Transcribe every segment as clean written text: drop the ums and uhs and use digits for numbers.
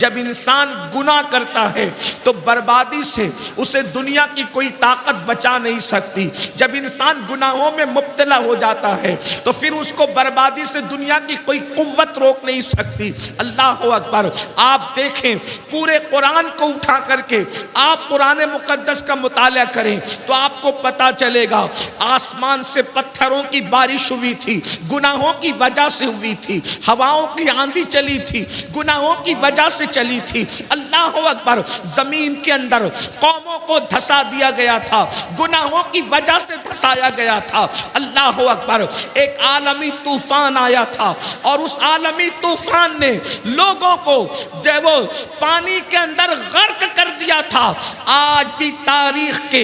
جب انسان گناہ کرتا ہے تو بربادی سے اسے دنیا کی کوئی طاقت بچا نہیں سکتی. جب انسان گناہوں میں مبتلا ہو جاتا ہے تو پھر اس کو بربادی سے دنیا کی کوئی قوت روک نہیں سکتی. اللہ اکبر. آپ دیکھیں پورے قرآن کو اٹھا کر کے آپ قرآن مقدس کا مطالعہ کریں تو آپ کو پتا چلے گا آسمان سے پتھروں کی بارش ہوئی تھی، گناہوں کی وجہ سے ہوئی تھی. ہواؤں کی آندھی چلی تھی، گناہوں کی وجہ سے چلی تھی. اللہ اکبر. زمین کے اندر قوموں کو دھسا دیا گیا تھا، گناہوں کی وجہ سے دھسایا گیا تھا. اللہ اکبر. ایک عالمی طوفان آیا تھا اور اس عالمی طوفان نے لوگوں کو جو وہ پانی کے اندر غرق کر دیا تھا. آج بھی تاریخ کے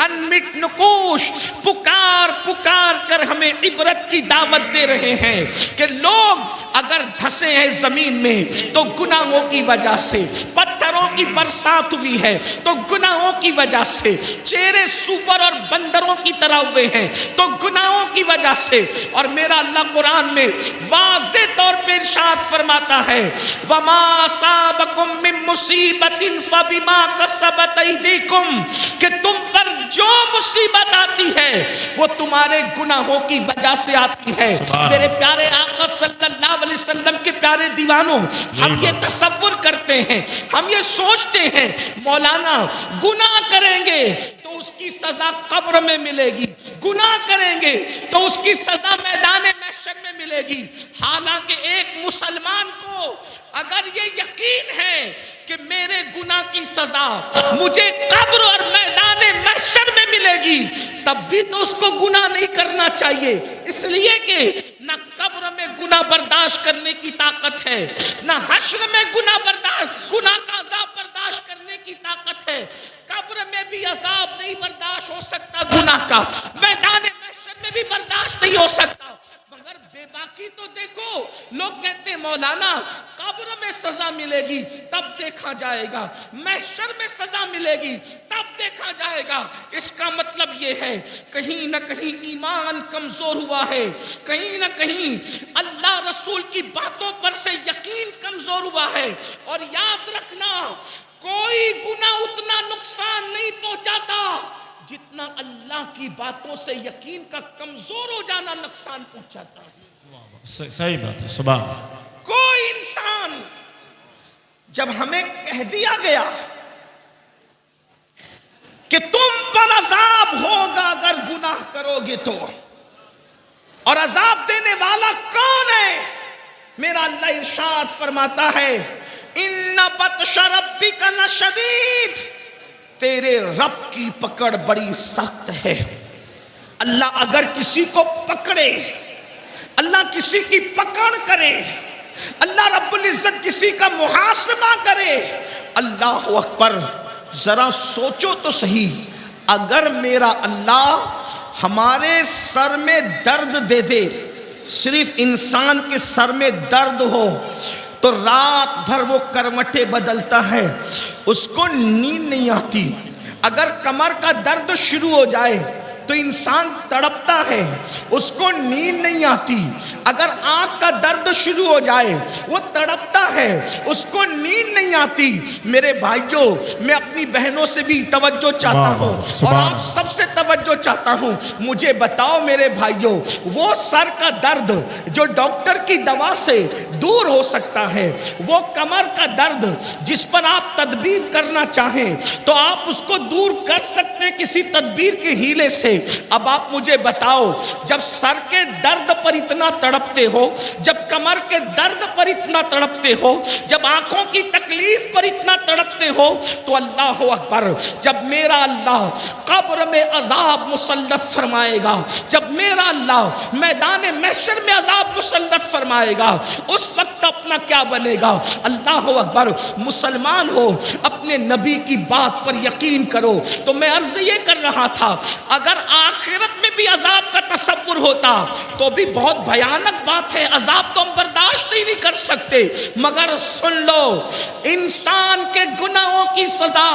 انمٹ نقوش پکار پکار کر ہمیں عبرت کی دعوت دے رہے ہیں کہ لوگ اگر دھسے ہیں زمین میں تو گناہوں کی وجہ سے، پتھروں کی برسات ہوئی ہے تو گناہوں کی وجہ سے، چہرے سور اور بندروں کی طرح ہوئے ہیں تو گناہوں کی وجہ سے. اور میرا اللہ قرآن میں واضح طور پہ ارشاد فرماتا ہے وَمَا أَصَابَكُم مِّن مُّصِيبَةٍ فَبِمَا كَسَبَتْ أَيْدِيكُمْ، کہ تم پر جو مصیبت آتی ہے وہ تمہارے گناہوں کی وجہ سے آتی ہے. میرے پیارے آقا صلی اللہ علیہ وسلم کے پیارے دیوانوں، ہم یہ تصور کرتے ہیں، ہم یہ سوچتے ہیں مولانا گناہ کریں گے تو اس کی سزا قبر میں ملے گی، گناہ کریں گے تو اس کی سزا میدان محشر میں ملے گی. حالانکہ ایک مسلمان کو اگر یہ یقین ہے کہ میرے گناہ کی سزا مجھے قبر اور میدان محشر میں ملے گی، تب بھی تو اس کو گناہ نہیں کرنا چاہیے. اس لیے کہ نہ قبر میں گناہ برداشت کرنے کی طاقت ہے، نہ حشر میں گناہ کا عذاب برداشت کرنے کی طاقت ہے. قبر میں بھی عذاب نہیں برداشت ہو سکتا گناہ کا، میدان محشر میں بھی برداشت نہیں ہو سکتا. مگر بے باکی تو دیکھو، لوگ کہتے ہیں مولانا قبر میں سزا ملے گی تب دیکھا جائے گا، محشر میں سزا ملے گی تب دیکھا جائے گا. اس کا مطلب یہ ہے کہیں نہ کہیں ایمان کمزور ہوا ہے، کہیں نہ کہیں اللہ رسول کی باتوں پر سے یقین کمزور ہوا ہے. اور یاد رکھنا کوئی گناہ اتنا نقصان نہیں پہنچاتا جتنا اللہ کی باتوں سے یقین کا کمزور ہو جانا نقصان پہنچاتا ہے. صحیح بات ہے. سبحان. کوئی انسان جب ہمیں کہہ دیا گیا کہ تم پر عذاب ہوگا اگر گناہ کرو گے تو، اور عذاب دینے والا کون ہے؟ میرا اللہ ارشاد فرماتا ہے اِنَّ بَطْشَ رَبِّكَ لَشَدِيدٌ، تیرے رب کی پکڑ بڑی سخت ہے. اللہ اگر کسی کو پکڑے، اللہ کسی کی پکڑ کرے، اللہ رب العزت کسی کا محاسبہ کرے، اللہ اکبر. ذرا سوچو تو صحیح، اگر میرا اللہ ہمارے سر میں درد دے دے، صرف انسان کے سر میں درد ہو تو رات بھر وہ کروٹیں بدلتا ہے، اس کو نیند نہیں آتی. اگر کمر کا درد شروع ہو جائے تو انسان تڑپتا ہے، اس کو نیند نہیں آتی. اگر آنکھ کا درد شروع ہو جائے وہ تڑپتا ہے، اس کو نیند نہیں آتی. میرے بھائیوں، میں اپنی بہنوں سے بھی توجہ چاہتا ہوں اور آپ سب سے توجہ چاہتا ہوں. مجھے بتاؤ میرے بھائیوں، وہ سر کا درد جو ڈاکٹر کی دوا سے دور ہو سکتا ہے، وہ کمر کا درد جس پر آپ تدبیر کرنا چاہیں تو آپ اس کو دور کر سکتے ہیں کسی تدبیر کے ہیلے سے. اب آپ مجھے بتاؤ، جب سر کے درد پر اتنا تڑپتے ہو، جب کمر کے درد پر اتنا تڑپتے ہو، جب آنکھوں کی تکلیف پر اتنا تڑپتے ہو، تو اللہ اکبر، جب میرا اللہ قبر میں عذاب مسلط فرمائے گا، جب میرا اللہ میدان محشر میں عذاب مسلط فرمائے گا، اس وقت اپنا کیا بنے گا؟ اللہ اکبر. مسلمان ہو، اپنے نبی کی بات پر یقین کرو. تو میں عرض یہ کر رہا تھا، اگر آخرت میں بھی عذاب کا تصور ہوتا تو بھی بہت بھیانک بات ہے، عذاب تو ہم برداشت ہی نہیں کر سکتے۔ مگر سن لو، انسان کے گناہوں کی سزا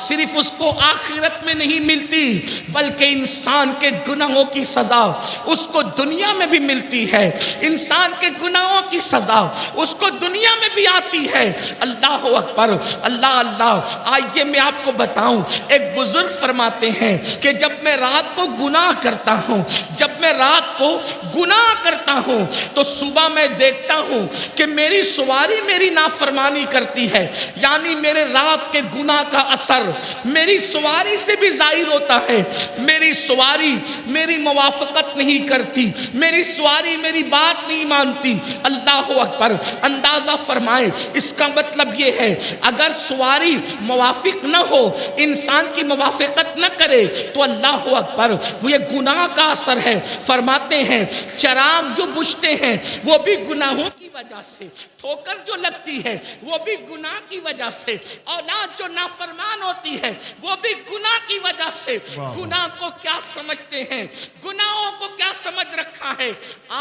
صرف اس کو آخرت میں نہیں ملتی، بلکہ انسان کے گناہوں کی سزا اس کو دنیا میں بھی ملتی ہے۔ انسان کے گناہوں کی سزا اس کو دنیا میں بھی آتی ہے۔ اللہ اکبر، اللہ اللہ۔ آئیے میں آپ کو بتاؤں، ایک بزرگ فرماتے ہیں کہ جب میں رات کو گناہ کرتا ہوں، جب میں رات کو گناہ کرتا ہوں تو صبح میں دیکھتا ہوں کہ میری سواری میری نافرمانی کرتی ہے، یعنی میرے رات کے گناہ کا اثر میری سواری سے بھی ظاہر ہوتا ہے۔ میری سواری میری موافقت نہیں کرتی، میری سواری میری بات نہیں مانتی۔ اللہ اکبر۔ اندازہ فرمائیں، اس کا مطلب یہ ہے اگر سواری موافق نہ ہو، انسان کی موافقت نہ کرے تو اللہ اکبر وہ یہ گناہ کا اثر ہے۔ فرماتے ہیں چراغ جو بجھتے ہیں وہ بھی گناہوں کی وجہ سے، ٹھوکر جو لگتی ہے وہ بھی گناہ کی وجہ سے، اولاد جو نافرمان ہوتی ہے وہ بھی گناہ کی وجہ سے۔ گناہ کو کیا سمجھتے ہیں، گناہوں کو کیا سمجھ رکھا ہے؟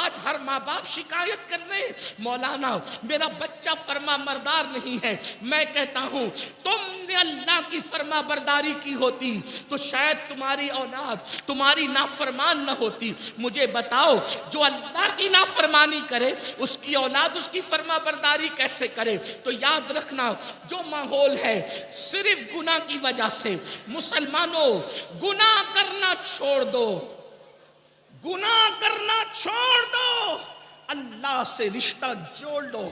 آج ہر ماں باپ شکایت کر رہے ہیں، مولانا میرا بچہ فرما بردار نہیں ہے۔ میں کہتا ہوں تم نے اللہ کی فرما برداری کی ہوتی تو شاید تمہاری اولاد تمہاری نافرمان نہ ہوتی۔ مجھے بتاؤ، جو اللہ کی نافرمانی کرے اس کی اولاد اس کی فرما برداری کیسے کرے؟ تو یاد رکھنا، جو ماحول ہے صرف گناہ کی وجہ سے۔ مسلمانوں، گناہ کرنا چھوڑ دو، گناہ کرنا چھوڑ دو، اللہ سے رشتہ جوڑ لو،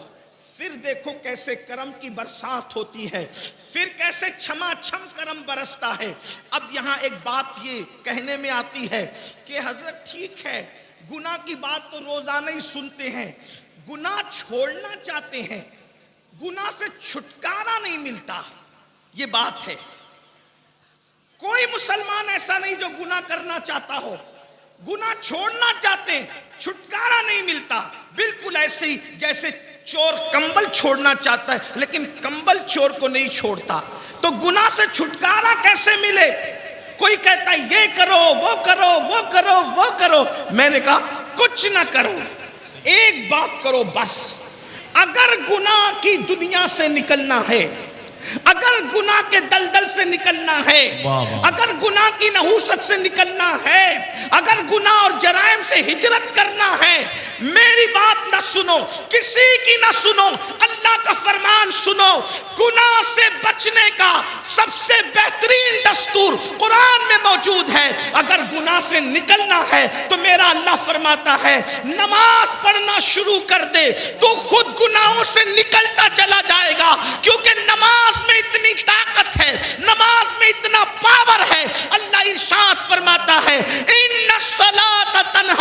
پھر دیکھو کیسے کرم کی برسات ہوتی ہے، پھر کیسے چھما چھم کرم برستا ہے۔ اب یہاں ایک بات یہ کہنے میں آتی ہے کہ حضرت ٹھیک ہے، گناہ کی بات تو روزانہ ہی سنتے ہیں، گناہ چھوڑنا چاہتے ہیں، گناہ سے چھٹکارا نہیں ملتا، یہ بات ہے۔ کوئی مسلمان ایسا نہیں جو گناہ کرنا چاہتا ہو، گناہ چھوڑنا چاہتے ہیں، چھٹکارا نہیں ملتا۔ بالکل ایسے ہی جیسے چور کمبل چھوڑنا چاہتا ہے لیکن کمبل چور کو نہیں چھوڑتا، تو گناہ سے چھٹکارا کیسے ملے؟ کوئی کہتا ہے یہ کرو وہ کرو وہ کرو وہ کرو، میں نے کہا کچھ نہ کرو، ایک بات کرو بس۔ اگر گناہ کی دنیا سے نکلنا ہے، اگر گناہ کے دلدل سے نکلنا ہے، اگر گناہ کی نحوست سے نکلنا ہے، اگر گناہ اور جرائم سے ہجرت کرنا ہے، میری بات نہ سنو، کسی کی نہ سنو، اللہ کا فرمان سنو۔ گناہ سے بچنے کا سب سے بہترین دستور قرآن میں موجود ہے۔ اگر گناہ سے نکلنا ہے تو میرا اللہ فرماتا ہے نماز پڑھنا شروع کر دے، تو خود گناہوں سے نکلتا چلا جائے گا، کیونکہ نماز میں اتنی طاقت ہے، نماز میں اتنا پاور ہے۔ اللہ ارشاد فرماتا ہے ان الصلاۃ تنہی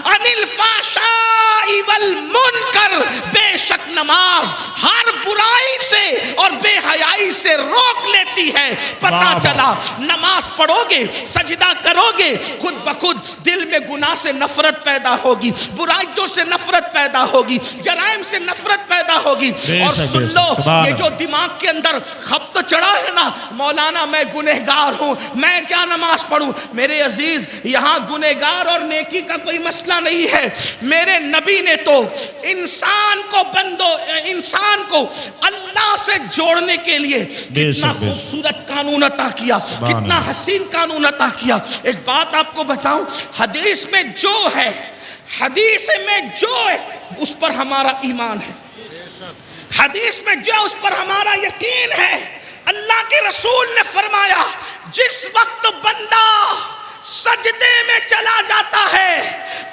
عن الفحشاء والمنکر، بے شک نماز ہر برائی سے اور بے حیائی سے روک لیتی ہے۔ پتہ چلا نماز پڑھو گے، سجدہ کرو گے، خود بخود دل میں گناہ سے نفرت پیدا ہوگی، برائیوں سے نفرت پیدا ہوگی، جرائم سے نفرت پیدا ہوگی۔ اور سن لو، یہ جو دماغ کے اندر خبط چڑھا ہے نا، مولانا میں گنہگار ہوں، میں کیا نماز پڑھوں؟ میرے عزیز، یہاں گنہگار اور نیکی کا کوئی مسئلہ نہیں ہے۔ میرے نبی نے تو انسان کو اللہ سے جوڑنے کے لیے کتنا خوبصورت قانون عطا کیا، کتنا حسین قانون عطا کیا۔ ایک بات آپ کو بتاؤں، حدیث میں جو ہے، حدیث میں جو ہے اس پر ہمارا ایمان ہے، حدیث میں جو اس پر ہمارا یقین ہے۔ اللہ کے رسول نے فرمایا جس وقت بندہ سجدے میں چلا جاتا ہے،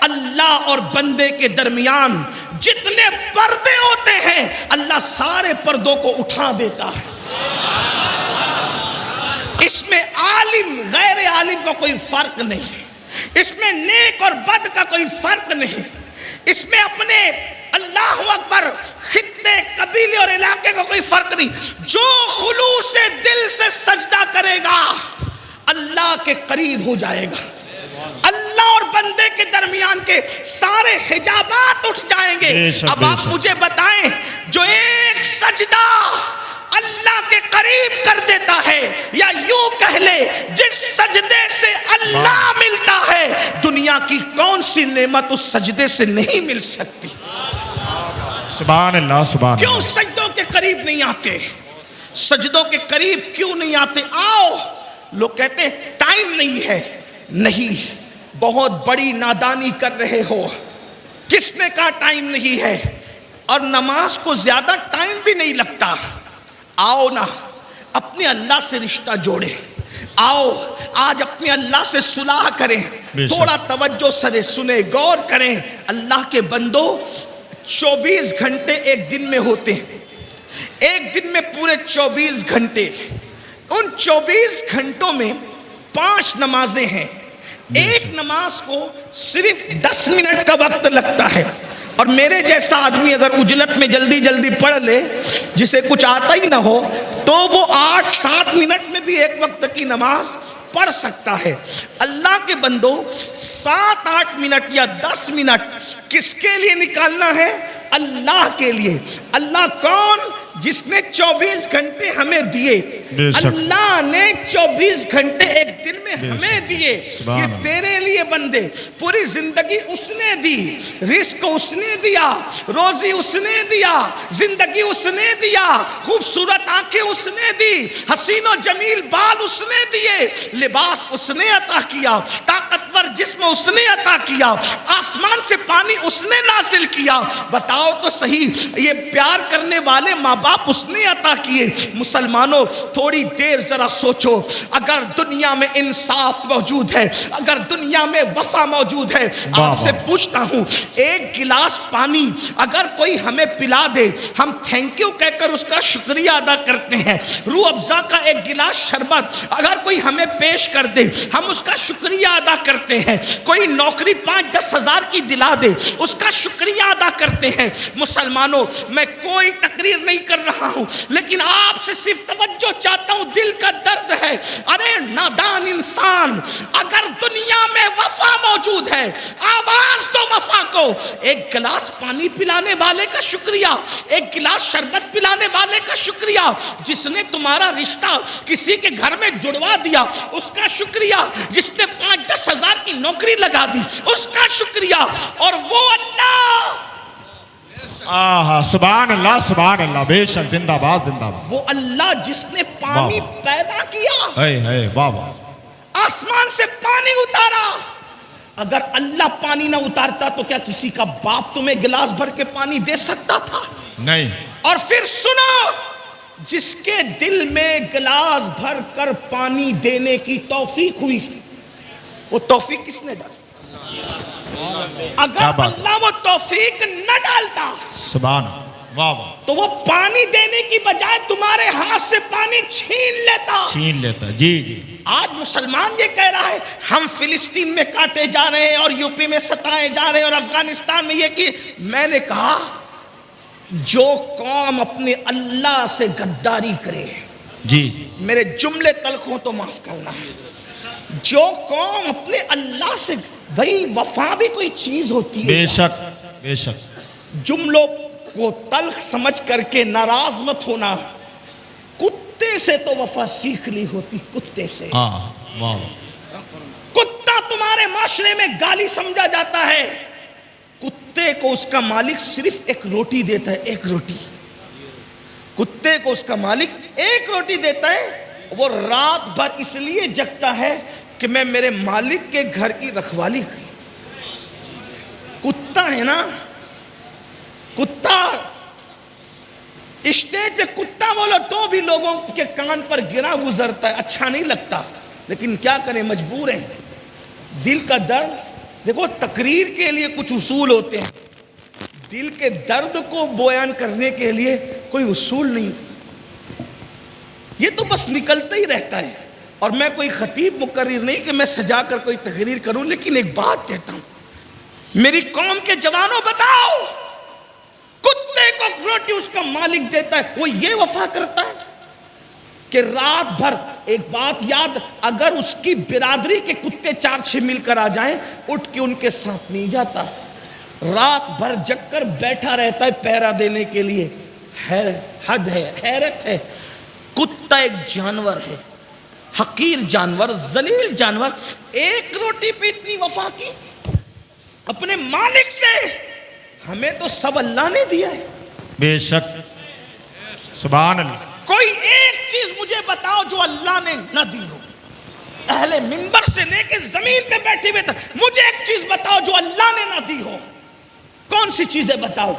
اللہ اور بندے کے درمیان جتنے پردے ہوتے ہیں اللہ سارے پردوں کو اٹھا دیتا ہے۔ اس میں عالم غیر عالم کا کوئی فرق نہیں، اس میں نیک اور بد کا کوئی فرق نہیں، اس میں اپنے اللہ اکبر خطے قبیلے اور علاقے کا کوئی فرق نہیں۔ جو خلوص سے دل سے سجدہ کرے گا اللہ کے قریب ہو جائے گا، اللہ اور بندے کے درمیان کے سارے حجابات اٹھ جائیں گے۔ اب آپ مجھے بتائیں، جو ایک سجدہ اللہ کے قریب کر دیتا ہے، یا یوں کہہ لے جس سجدے سے اللہ ملتا ہے دنیا کی کون سی نعمت اس سجدے سے نہیں مل سکتی؟ سبحان اللہ سبحان کیوں اللہ. سجدوں کے قریب نہیں آتے؟ سجدوں کے قریب کیوں نہیں آتے؟ آؤ. لوگ کہتے ہیں ٹائم نہیں ہے. نہیں، بہت بڑی نادانی کر رہے ہو. کس نے کہا ٹائم نہیں ہے؟ اور نماز کو زیادہ ٹائم بھی نہیں لگتا. آؤ نا اپنے اللہ سے رشتہ جوڑے. آؤ آج اپنے اللہ سے صلح کریں. تھوڑا توجہ سے سنیں، غور کریں. اللہ کے بندو 24 گھنٹے ایک دن میں ہوتے ہیں. ایک دن میں پورے 24 گھنٹے. ان 24 گھنٹوں میں 5 نمازیں ہیں. ایک نماز کو صرف 10 منٹ کا وقت لگتا ہے. اور میرے جیسا آدمی اگر اجلت میں جلدی جلدی پڑھ لے، جسے کچھ آتا ہی نہ ہو، تو وہ 8-7 منٹ میں بھی ایک وقت کی نماز پڑھ سکتا ہے. اللہ کے بندو 7-8 منٹ یا 10 منٹ کس کے لیے نکالنا ہے؟ اللہ کے لیے. اللہ کون؟ جس نے 24 گھنٹے ہمیں دیے. اللہ نے 24 گھنٹے ایک دن میں ہمیں دیے. یہ تیرے لیے بندے. پوری زندگی اس نے دی. رزق اس نے دیا، روزی اس نے دیا، زندگی اس نے دیا، خوبصورت آنکھیں اس نے دی، حسین و جمیل بال اس نے دیے، لباس اس نے عطا کیا، طاقتور جسم اس نے عطا کیا، آسمان سے پانی اس نے نازل کیا. بتاؤ تو صحیح، یہ پیار کرنے والے ماں باپ اس نے عطا کیے. مسلمانوں تھوڑی دیر ذرا سوچو. اگر دنیا میں انصاف موجود ہے، اگر دنیا میں وفا موجود ہے، آپ سے پوچھتا ہوں ایک گلاس پانی اگر کوئی ہمیں پلا دے، ہم تھینک یو کہہ کر اس کا شکریہ ادا کرتے ہیں. روح افزا کا ایک گلاس شربت اگر کوئی ہمیں پیش کر دے، ہم اس کا شکریہ ادا کرتے ہیں. کوئی نوکری 5-10 ہزار کی دلا دے، اس کا شکریہ ادا کرتے ہیں. مسلمانوں میں کوئی تقریر نہیں کر رہا ہوں، لیکن آپ سے صرف توجہ چاہتا ہوں. دل کا درد ہے. ارے نادان انسان، اگر دنیا میں وفا موجود ہے، آواز دو وفا کو. ایک گلاس پانی پلانے والے کا شکریہ، ایک گلاس شربت پلانے والے کا شکریہ، جس نے تمہارا رشتہ کسی کے گھر میں جڑوا دیا اس کا شکریہ، جس نے 5-10 ہزار کی نوکری لگا دی اس کا شکریہ. اور وہ اللہ، سبحان اللہ سبحان اللہ. بے شک، زندہ باد زندہ باد. وہ اللہ جس نے پانی پیدا کیا، آسمان سے پانی اتارا. اگر اللہ پانی نہ اتارتا تو کیا کسی کا باپ تمہیں گلاس بھر کے پانی دے سکتا تھا؟ نہیں. اور پھر سنو، جس کے دل میں گلاس بھر کر پانی دینے کی توفیق ہوئی، وہ توفیق کس نے ڈالی؟ اگر اللہ وہ توفیق نہ ڈالتا، سبحان واہ تو وہ پانی دینے کی بجائے تمہارے ہاتھ سے پانی چھین لیتا. جی. آج مسلمان یہ کہہ رہا ہے ہم فلسطین میں کاٹے جا رہے ہیں اور یوپی میں ستائے جا رہے ہیں اور افغانستان میں یہ کی. میں نے کہا جو قوم اپنے اللہ سے غداری کرے، جی میرے جملے تلخ ہوں تو معاف کرنا، جو قوم اپنے اللہ سے، بھئی وفا بھی کوئی چیز ہوتی ہے. بے شک بے شک. جملوں کو تلخ سمجھ کر کے ناراض مت ہونا. کتے سے تو وفا سیکھ لی ہوتی، کتے سے. کتا تمہارے معاشرے میں گالی سمجھا جاتا ہے. کتے کو اس کا مالک صرف ایک روٹی دیتا ہے، ایک روٹی. کتے کو اس کا مالک ایک روٹی دیتا ہے. وہ رات بھر اس لیے جگتا ہے کہ میں میرے مالک کے گھر کی رکھوالی کروں. کتا ہے نا، کتا اسٹیج پہ کتا بولو تو بھی لوگوں کے کان پر گرا گزرتا ہے، اچھا نہیں لگتا، لیکن کیا کریں، مجبور ہیں. دل کا درد دیکھو، تقریر کے لیے کچھ اصول ہوتے ہیں، دل کے درد کو بیان کرنے کے لیے کوئی اصول نہیں. یہ تو بس نکلتا ہی رہتا ہے. اور میں کوئی خطیب مقرر نہیں کہ میں سجا کر کوئی تقریر کروں، لیکن ایک بات کہتا ہوں، میری قوم کے جوانوں بتاؤ، کتے کو روٹی اس کا مالک دیتا ہے، وہ یہ وفا کرتا ہے کہ رات بھر، ایک بات یاد، اگر اس کی برادری کے کتے 4-6 مل کر آ جائیں، اٹھ کے ان کے ساتھ نہیں جاتا، رات بھر جگ کر بیٹھا رہتا ہے پہرا دینے کے لیے. حد ہے، حیرت ہے. کتا ایک جانور ہے، حقیر جانور، ذلیل جانور، ایک روٹی پہ اتنی وفا کی اپنے مالک سے. ہمیں تو سب اللہ نے دیا ہے. بے شک سبحان اللہ. کوئی ایک چیز مجھے بتاؤ جو اللہ نے نہ دی ہو. اہل منبر سے لے کے زمین پہ بیٹھے ہوئے تک مجھے ایک چیز بتاؤ جو اللہ نے نہ دی ہو. کون سی چیزیں بتاؤ؟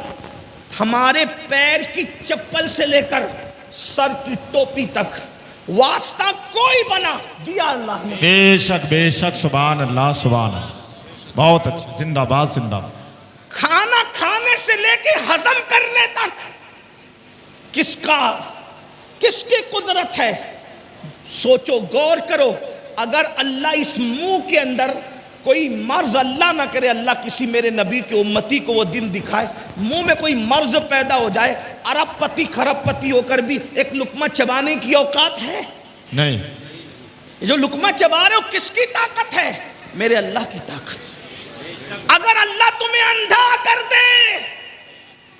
ہمارے پیر کی چپل سے لے کر سر کی ٹوپی تک واسطہ کوئی بنا دیا اللہ نے. بے شک سبحان اللہ سبحان اللہ. بہت اچھا. زندہ باد زندہ باد. کھانا کھانے سے لے کے ہضم کرنے تک کس کی قدرت ہے؟ سوچو، غور کرو. اگر اللہ اس منہ کے اندر کوئی مرض، اللہ نہ کرے، اللہ کسی میرے نبی کے امتی کو وہ دن دکھائے، منہ میں کوئی مرض پیدا ہو جائے، ارب پتی خرب پتی ہو کر بھی ایک لقمہ چبانے کی اوقات ہے؟ نہیں. جو لقمہ چبا رہے ہو کس کی طاقت ہے؟ میرے اللہ کی طاقت. اگر اللہ تمہیں اندھا کر دے،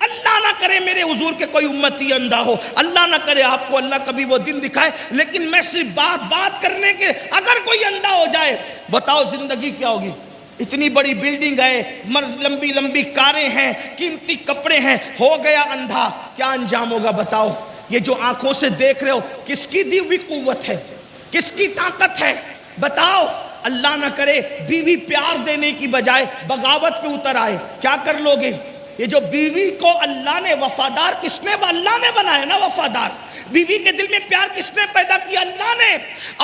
اللہ نہ کرے میرے حضور کے کوئی امتی اندھا ہو، اللہ نہ کرے آپ کو اللہ کبھی وہ دن دکھائے، لیکن میں صرف بات کرنے کے اگر کوئی اندھا ہو جائے، بتاؤ زندگی کیا ہوگی؟ اتنی بڑی بلڈنگ ہے، لمبی لمبی کاریں ہیں، قیمتی کپڑے ہیں، ہو گیا اندھا، کیا انجام ہوگا بتاؤ؟ یہ جو آنکھوں سے دیکھ رہے ہو کس کی دی ہوئی قوت ہے؟ کس کی طاقت ہے؟ بتاؤ. اللہ نہ کرے بیوی پیار دینے کی بجائے بغاوت پہ اتر آئے، کیا کر لوگے؟ یہ جو بیوی کو اللہ نے وفادار، کس نے؟ اللہ نے بنایا نا وفادار. بیوی کے دل میں پیار کس نے پیدا کیا؟ اللہ نے.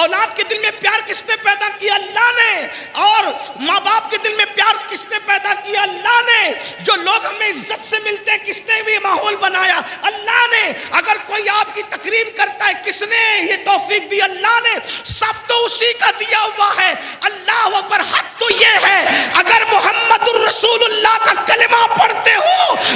اولاد کے دل میں پیار کس نے پیدا کیا؟ اللہ نے. اور ماں باپ کے دل میں پیار کس نے پیدا کیا؟ اللہ نے. جو لوگ ہمیں عزت سے ملتے ہیں کس نے بھی ماحول بنایا؟ اللہ نے. اگر کوئی آپ کی تکریم کرتا ہے کس نے یہ توفیق دی؟ اللہ نے. سب تو اسی کا دیا ہوا ہے. اللہ اکبر. حق تو یہ ہے اگر محمد الرسول اللہ کا کلمہ پڑھتے ہو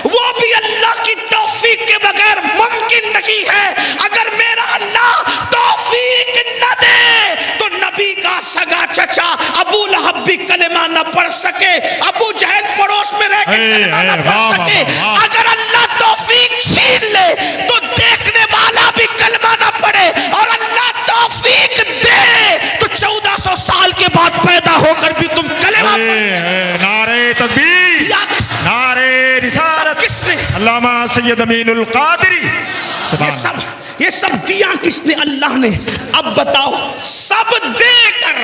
وہ بھی اللہ کی توفیق کے بغیر ممکن نہیں ہے. اگر میرا اللہ توفیق نہ دے تو نبی کا سگا چچا ابو لہب بھی کلمہ نہ پڑھ سکے، ابو جہل پڑوس میں رہ کے کلمہ نہ پڑھ سکے. اگر اللہ توفیق چھین لے تو دیکھنے والا بھی کلمہ نہ پڑھے، اور اللہ توفیق دے تو 1400 سال کے بعد پیدا ہو کر بھی تم کلمہ پڑھے. نعرہ تکبیر، نعرہ رسالت، علامہ سید امین القادری. یہ سب دیا کس نے؟ اللہ نے. اب بتاؤ، سب دے کر،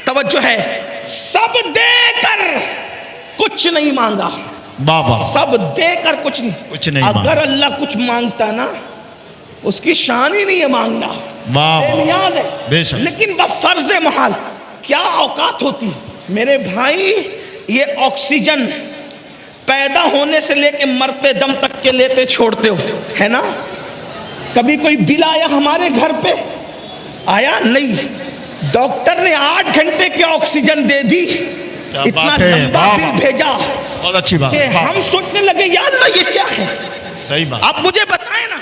توجہ ہے، سب دے کر کچھ نہیں مانگا. بابا سب دے کر کچھ نہیں. اگر اللہ کچھ مانگتا نا اس کی شان ہی نہیں ہے مانگنا، بے نیاز ہے. لیکن بفرض محال کیا اوقات ہوتی میرے بھائی. یہ آکسیجن پیدا ہونے سے لے کے مرتے دم تک کے لیتے چھوڑتے ہو ہے نا. کبھی کوئی بل آیا ہمارے گھر پہ؟ آیا نہیں. ڈاکٹر نے 8 گھنٹے کی آکسیجن دے دی، اتنا لمبا بل بھیجا کہ ہم سوچنے لگے یا اللہ یہ کیا ہے. صحیح بات. آپ مجھے بتائیں نا،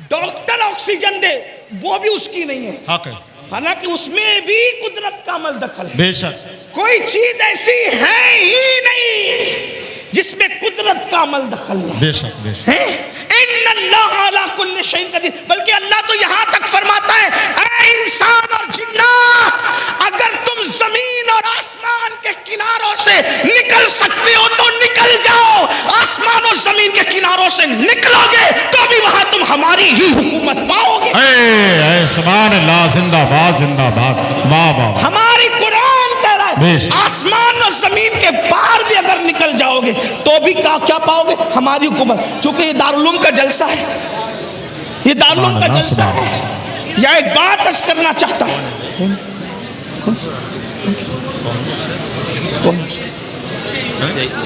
ڈاکٹر آکسیجن دے وہ بھی اس کی نہیں ہے، حق ہے، حالانکہ اس میں بھی قدرت کا عمل دخل ہے. بے شک. کوئی چیز ایسی ہے ہی نہیں جس میں قدرت کا عمل دخل نہ. بے شک بے شک. ان اللہ علی کل شیء قدیر. بلکہ اللہ تو یہاں تک فرماتا ہے اے انسان اور جنات، اگر تم زمین اور آسمان کے کناروں سے نکل سکتے ہو تو نکل جاؤ. آسمان اور زمین کے کناروں سے نکلو گے تو بھی وہاں تم ہماری ہی حکومت پاؤ گے. اے سبحان اللہ. زندہ باد زندہ باد. واہ واہ. ہماری قرآن کہہ رہا ہے آسمان اور زمین کے باہر بھی اگر نکل جاؤ گے تو بھی کیا پاؤ گے؟ ہماری حکومت. چونکہ یہ دارالعلوم کا جلسہ ہے، یہ دارالعلوم کا جلسہ ہے. یا ایک بات عرض کرنا چاہتا ہوں.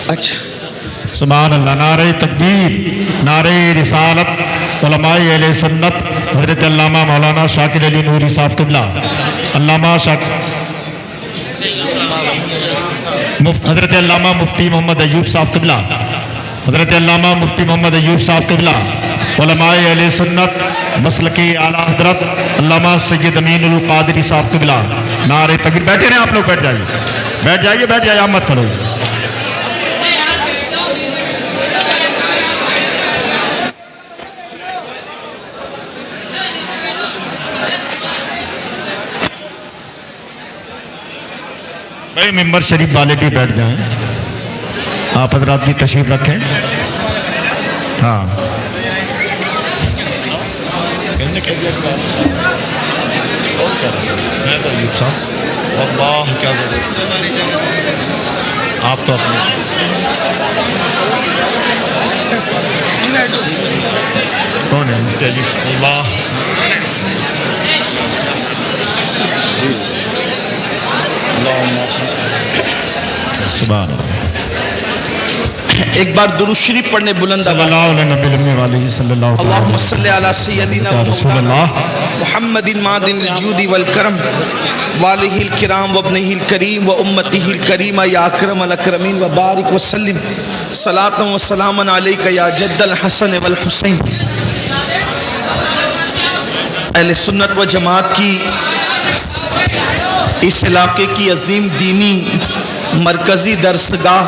اچھا سبحان اللہ. نعرہ تکبیر، نعرہ رسالت. علماء اہل سنت حضرت علامہ مولانا شاکر علی نوری صاحب قبلہ، علامہ حضرت علامہ مفتی محمد ایوب صاحب قبلہ، حضرت علامہ مفتی محمد ایوب صاحب قبلہ، علماء اہل سنت مسلکی اعلیٰ حضرت علامہ سید امین القادری صاحب قبلہ. نعرہ تکبیر. بیٹھے رہیں آپ لوگ، بیٹھ جائیے بیٹھ جائیے بیٹھ جائیے، آپ مت کرو. بھائی ممبر شریف والے بھی بیٹھ جائیں، آپ حضرات بھی تشریف رکھیں. ہاں اللہ کیا آپ تو اپنے کون ہے اس کے لیے اللہ سبحان اللہ. ایک بار درود شریف پڑھنے بلند صلی اللہ علیہ نبی علیہ صلی اللہ علیہ اللہم صلی علی سیدنا رسول اللہ محمد معدن الجود والکرم والہ الکرام وابنہ الکریم و امتہ الکریمہ یا اکرم الاکرمین وبارک وسلم صلاۃ و سلاما علیک یا جد الحسن والحسین. اہل سنت و جماعت کی اس علاقے کی عظیم دینی مرکزی درسگاہ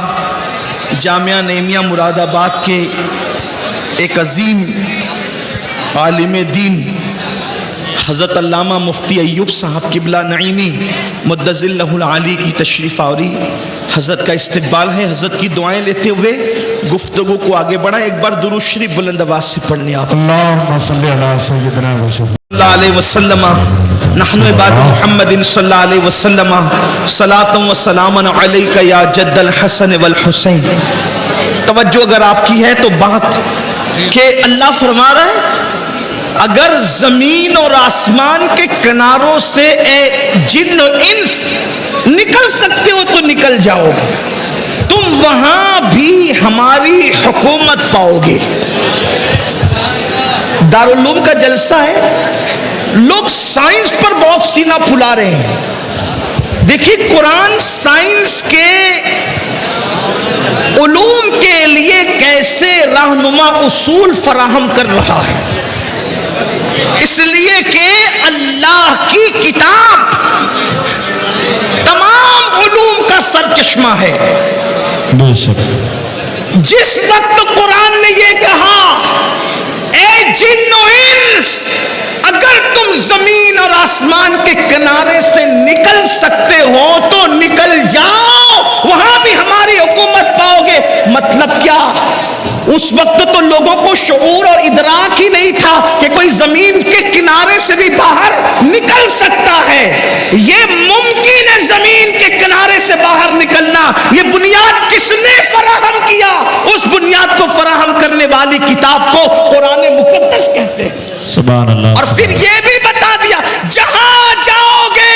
جامعہ نعیمیہ مراد آباد کے ایک عظیم عالم دین حضرت علامہ مفتی ایوب صاحب قبلہ نعیمی مدظ اللہ العالی کی تشریف آوری. حضرت کا استقبال ہے. حضرت کی دعائیں لیتے ہوئے گفتگو کو آگے بڑھائیں. ایک بار درود شریف بلند آواز سے پڑھنے آپ اللہم صلی علی سیدنا و شفیع اللہ علیہ وسلم نحن عباد محمد صلی اللہ علیہ وسلم صلاۃ و سلاما علیک یا جد الحسن والحسین. توجہ اگر آپ کی ہے تو بات کہ اللہ فرما رہا ہے اگر زمین اور آسمان کے کناروں سے اے جن و انس نکل سکتے ہو تو نکل جاؤ، تم وہاں بھی ہماری حکومت پاؤ گے. دارالعلوم کا جلسہ ہے، لوگ سائنس پر بہت سینہ پھلا رہے ہیں. دیکھیے قرآن سائنس کے علوم کے لیے کیسے رہنما اصول فراہم کر رہا ہے. اس لیے کہ اللہ کی کتاب تمام علوم کا سرچشمہ ہے. بے شک جس وقت قرآن نے یہ کہا اے جن و انس اگر تم زمین اور آسمان کے کنارے سے نکل سکتے ہو تو نکل جاؤ، وہاں بھی ہماری حکومت پاؤ گے. مطلب کیا؟ اس وقت تو لوگوں کو شعور اور ادراک ہی نہیں تھا کہ کوئی زمین کے کنارے سے بھی باہر نکل سکتا ہے. یہ ممکن ہے زمین کے کنارے سے باہر نکلنا. یہ بنیاد کس نے فراہم کیا؟ اس بنیاد کو فراہم کرنے والی کتاب کو قرآن مقدس کہتے ہیں. سبحان اللہ. اور پھر یہ بھی بتا دیا جہاں جاؤ گے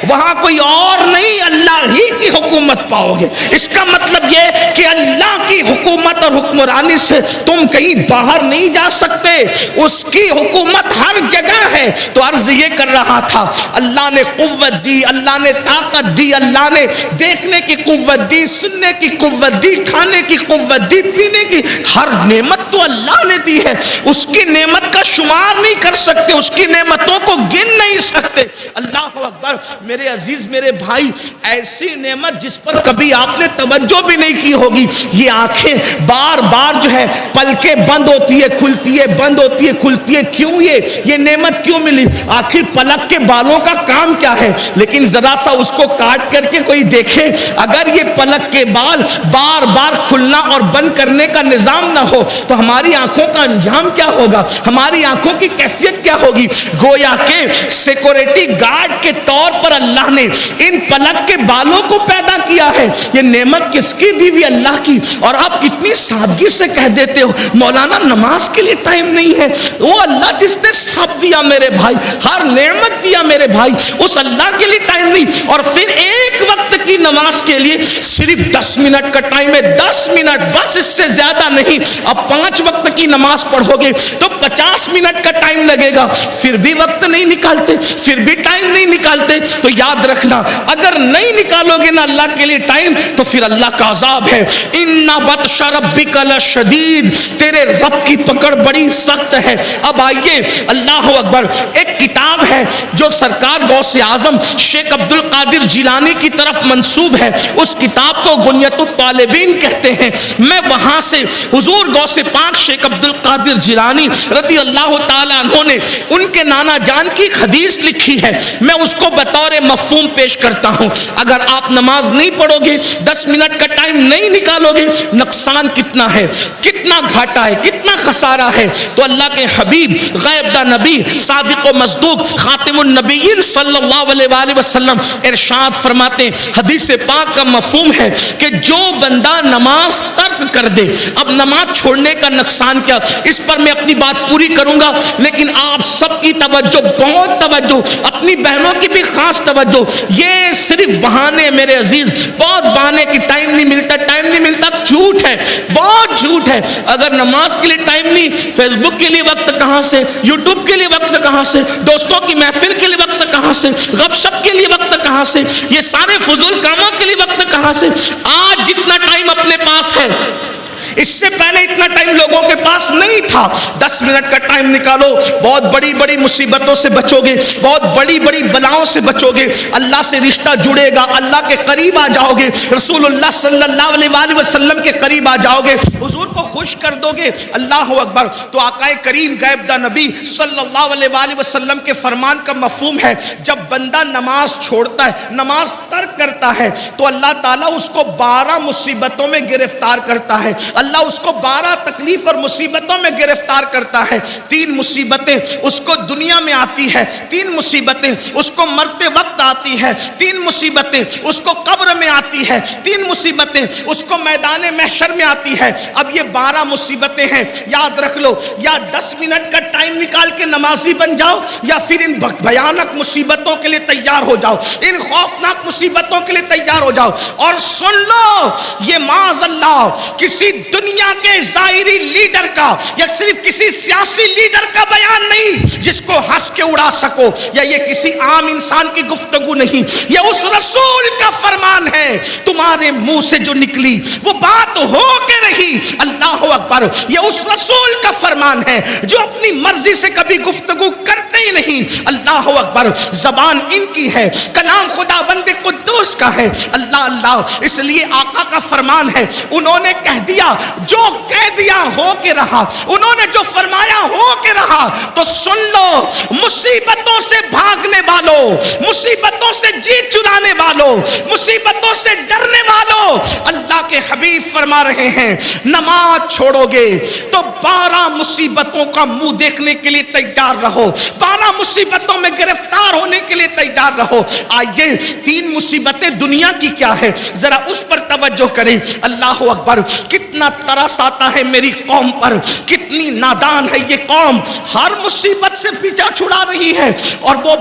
وہاں کوئی اور نہیں، اللہ ہی کی حکومت پاؤ گے. اس کا مطلب یہ کہ اللہ کی حکومت اور حکمرانی سے تم کہیں باہر نہیں جا سکتے. اس کی حکومت ہر جگہ ہے. تو عرض یہ کر رہا تھا اللہ نے قوت دی، اللہ نے طاقت دی، اللہ نے دیکھنے کی قوت دی، سننے کی قوت دی، کھانے کی قوت دی، پینے کی ہر نعمت تو اللہ نے دی ہے. اس کی نعمت کا شمار نہیں کر سکتے، اس کی نعمتوں کو گن نہیں سکتے. اللہ اکبر. میرے عزیز میرے بھائی، ایسی نعمت جس پر کبھی آپ نے توجہ بھی نہیں کی ہوگی. یہ آنکھیں بار بار جو ہے پلکیں بند ہوتی ہے کھلتی ہے، بند ہوتی ہے کھلتی ہے. کیوں یہ نعمت کیوں ملی؟ آخر پلک کے بالوں کا کام کیا ہے؟ لیکن ذرا سا اس کو کاٹ کر کے کوئی دیکھے، اگر یہ پلک کے بال بار بار کھلنا اور بند کرنے کا نظام نہ ہو تو ہماری آنکھوں کا انجام کیا ہوگا؟ ہماری آنکھوں کی کیفیت کیا ہوگی؟ گویا کہ سیکورٹی گارڈ کے طور پر اللہ نے ان پلک کے بالوں کو پیدا کیا ہے. یہ نعمت کس کی دی ہوئی؟ اللہ کی. اور آپ کتنی سادگی سے کہہ دیتے ہو مولانا نماز کے لیے ٹائم نہیں ہے. وہ اللہ جس نے سب دیا میرے بھائی، ہر نعمت دیا میرے بھائی، اس اللہ کے لیے ٹائم نہیں. اور پھر ایک وقت کی نماز کے لیے صرف 10 منٹ کا ٹائم ہے. 10 منٹ بس، اس سے زیادہ نہیں. اب 5 وقت کی نماز پڑھو گے تو 50 منٹ کا ٹائم لگے گا. پھر بھی وقت نہیں نکالتے، پھر بھی ٹائم نہیں نکالتے. تو یاد رکھنا اگر نہیں نکالو گے نا اللہ کے لیے ٹائم تو پھر اللہ کا عذاب ہے. ان بطش ربک لشدید، تیرے رب کی پکڑ بڑی سخت ہے. اب آئیے اللہ اکبر، ایک کتاب ہے جو سرکار غوث اعظم شیخ عبد القادر جیلانی کی طرف منسوب ہے، اس کتاب کو غنیۃ الطالبین کہتے ہیں۔ میں وہاں سے حضور غوث پاک شیخ عبد القادر جیلانی رضی اللہ تعالیٰ عنہ نے ان کے نانا جان کی حدیث لکھی ہے، میں اس کو بطور مفہوم پیش کرتا ہوں۔ اگر آپ نماز نہیں پڑھو گے، 10 منٹ کا ٹائم نہیں نکالو گے، نقصان کتنا ہے، کتنا گھاٹا ہے، کتنا خسارہ ہے۔ تو اللہ کے حبیب غیب دا نبی صادق و مصدوق خاتم النبیین صلی اللہ علیہ وآلہ وسلم ارشاد فرماتے ہیں، حدیث پاک کا مفہوم ہے کہ جو بندہ نماز ترک کر دے، اب نماز چھوڑنے کا نقصان کیا، اس پر میں اپنی بات پوری کروں گا، لیکن آپ سب کی توجہ، بہت توجہ، اپنی بہنوں کی بھی خاص توجہ۔ یہ صرف بہانے میرے عزیز، بہت بہانے کی ٹائم نہیں ملتا، جھوٹ ہے، بہت جھوٹ ہے۔ اگر نماز کے لیے ٹائم نہیں، فیس بک کے لیے وقت کہاں سے، یوٹیوب کے لیے وقت کہاں سے، دوستوں کی محفل کے لیے وقت کہاں سے، غب شپ کے لیے وقت کہاں سے، یہ سارے فضول کاموں کے لیے وقت کہاں سے۔ آج جتنا ٹائم اپنے پاس ہے، اس سے پہلے اتنا ٹائم لوگوں کے پاس نہیں تھا۔ 10 منٹ کا ٹائم نکالو، بہت بڑی بڑی مصیبتوں سے بچو گے، بہت بڑی بڑی بلاؤں سے بچو گے، اللہ سے رشتہ جڑے گا، اللہ کے قریب آ جاؤ گے، رسول اللہ صلی اللہ علیہ وآلہ وسلم کے قریب آ جاؤ گے، حضور کو خوش کر دو گے۔ اللہ اکبر۔ تو آقا کریم غیب دا نبی صلی اللہ علیہ وآلہ وسلم کے فرمان کا مفہوم ہے، جب بندہ نماز چھوڑتا ہے، نماز ترک کرتا ہے، تو اللہ تعالیٰ اس کو 12 مصیبتوں میں گرفتار کرتا ہے، اللہ اس کو 12 تکلیف اور مصیبتوں میں گرفتار کرتا ہے۔ 3 مصیبتیں اس کو دنیا میں آتی ہے، 3 مصیبتیں اس کو مرتے وقت آتی ہے، 3 مصیبتیں اس کو قبر میں آتی ہے، 3 مصیبتیں اس کو میدان محشر میں آتی ہے۔ اب یہ 12 مصیبتیں ہیں، یاد رکھ لو، یا 10 منٹ کا ٹائم نکال کے نمازی بن جاؤ، یا پھر ان بھیانک مصیبتوں کے لیے تیار ہو جاؤ، ان خوفناک مصیبتوں کے لیے تیار ہو جاؤ۔ اور سن لو، یہ معاذ اللہ کسی دنیا کے ظاہری لیڈر کا یا صرف کسی سیاسی لیڈر کا بیان نہیں جس کو ہنس کے اڑا سکو، یا یہ کسی عام انسان کی گفتگو نہیں، یہ اس رسول کا فرمان ہے۔ تمہارے منہ سے جو نکلی وہ بات ہو کے رہی، اللہ اکبر۔ یہ اس رسول کا فرمان ہے جو اپنی مرضی سے کبھی گفتگو کرتے ہی نہیں، اللہ اکبر۔ زبان ان کی ہے، کلام خدا بند قدوس کا ہے، اللہ اللہ۔ اس لیے آقا کا فرمان ہے، انہوں نے کہہ دیا جو کہہ دیا ہو کے رہا، انہوں نے جو فرمایا ہو کے رہا۔ تو سن لو، مصیبتوں سے بھاگنے والوں، مصیبتوں سے جی چرانے والوں، مصیبتوں سے ڈرنے والوں، اللہ کے حبیب فرما رہے ہیں نماز چھوڑو گے تو 12 مصیبتوں کا منہ دیکھنے کے لیے تیار رہو، 12 مصیبتوں میں گرفتار ہونے کے لیے تیار رہو۔ آئیے 3 مصیبتیں دنیا کی کیا ہے، ذرا اس پر توجہ کریں۔ اللہ اکبر۔ کتنا ترس آتا ہے میری قوم پر، کتنی نادان ہے یہ قوم، ہر مصیبت سے پیچھا چھڑا رہی ہے، اور وہ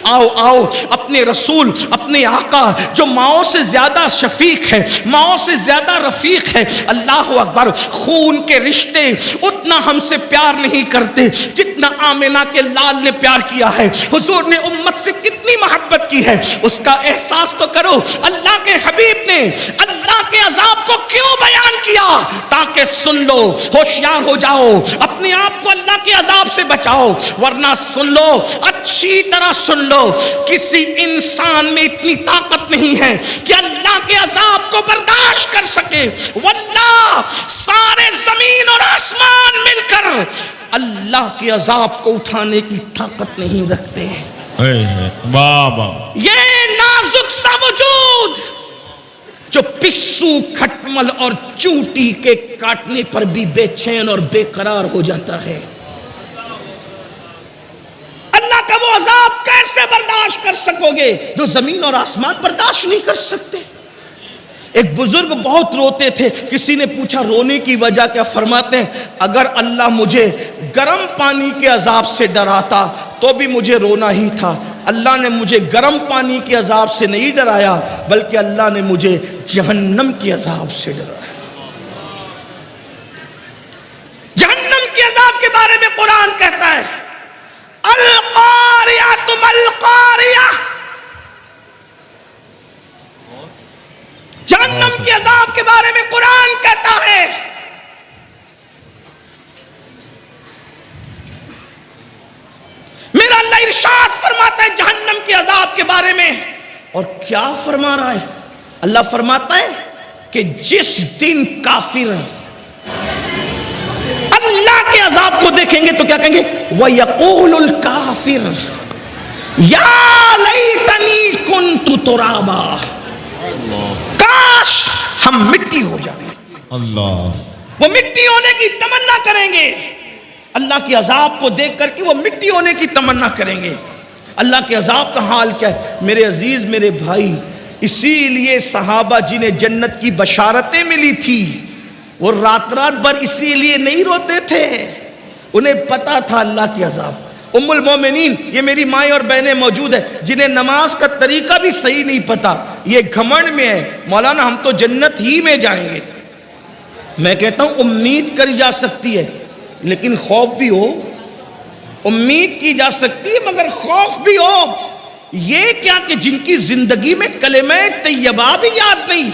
آؤ آؤ اپنے رسول، اپنے آقا جو ماؤں سے زیادہ شفیق ہے، ماؤں سے زیادہ رفیق ہے، اللہ اکبر، خون کے رشتے اتنا ہم سے پیار نہیں کرتے جتنا آمنہ کے لال نے پیار کیا ہے۔ حضور نے امت سے کتنی محبت کی ہے، اس کا احساس تو کرو۔ اللہ کے حبیب نے اللہ کے عذاب کو کیوں بیان کیا؟ تاکہ سن لو، ہوشیار ہو جاؤ، اپنے آپ کو اللہ کے عذاب سے بچاؤ، ورنہ سن لو، اچھی طرح سن لو، کسی انسان میں اتنی طاقت نہیں ہے کہ اللہ کے عذاب کو برداشت کر سکے۔ واللہ سارے زمین اور آسمان مل کر اللہ کے عذاب کو اٹھانے کی طاقت نہیں رکھتے۔ یہ نازک سا وجود جو پسو، کھٹمل اور چونٹی کے کاٹنے پر بھی بے چین اور بے قرار ہو جاتا ہے، اللہ کا وہ عذاب کیسے برداشت کر سکو گے جو زمین اور آسمان برداشت نہیں کر سکتے؟ ایک بزرگ بہت روتے تھے، کسی نے پوچھا رونے کی وجہ کیا؟ فرماتے ہیں اگر اللہ مجھے گرم پانی کے عذاب سے ڈراتا تو بھی مجھے رونا ہی تھا، اللہ نے مجھے گرم پانی کے عذاب سے نہیں ڈرایا بلکہ اللہ نے مجھے جہنم کے عذاب سے ڈرایا۔ جہنم کے عذاب کے بارے میں قرآن کہتا ہے القاریہ القاریہ، جہنم کے عذاب کے بارے میں قرآن کہتا ہے اور کیا فرما رہا ہے؟ اللہ فرماتا ہے کہ جس دن کافر اللہ کے عذاب کو دیکھیں گے تو کیا کہیں گے؟ وَيَقُولُ الْكَافِرُ یا لیتنی کنت ترابا، کاش ہم مٹی ہو جائیں۔ اللہ، وہ مٹی ہونے کی تمنا کریں گے، اللہ کے عذاب کو دیکھ کر کے وہ مٹی ہونے کی تمنا کریں گے۔ اللہ کے عذاب کا حال کیا ہے میرے عزیز میرے بھائی؟ اسی لیے صحابہ جنہیں جنت کی بشارتیں ملی تھی وہ رات بھر اسی لیے نہیں روتے تھے، انہیں پتا تھا اللہ کے عذاب۔ ام المومنین، یہ میری مائیں اور بہنیں موجود ہیں جنہیں نماز کا طریقہ بھی صحیح نہیں پتا، یہ گھمنڈ میں ہے مولانا ہم تو جنت ہی میں جائیں گے۔ میں کہتا ہوں امید کری جا سکتی ہے لیکن خوف بھی ہو، امید کی جا سکتی ہے مگر خوف بھی ہو۔ یہ کیا کہ جن کی زندگی میں کلمہ طیبہ بھی یاد نہیں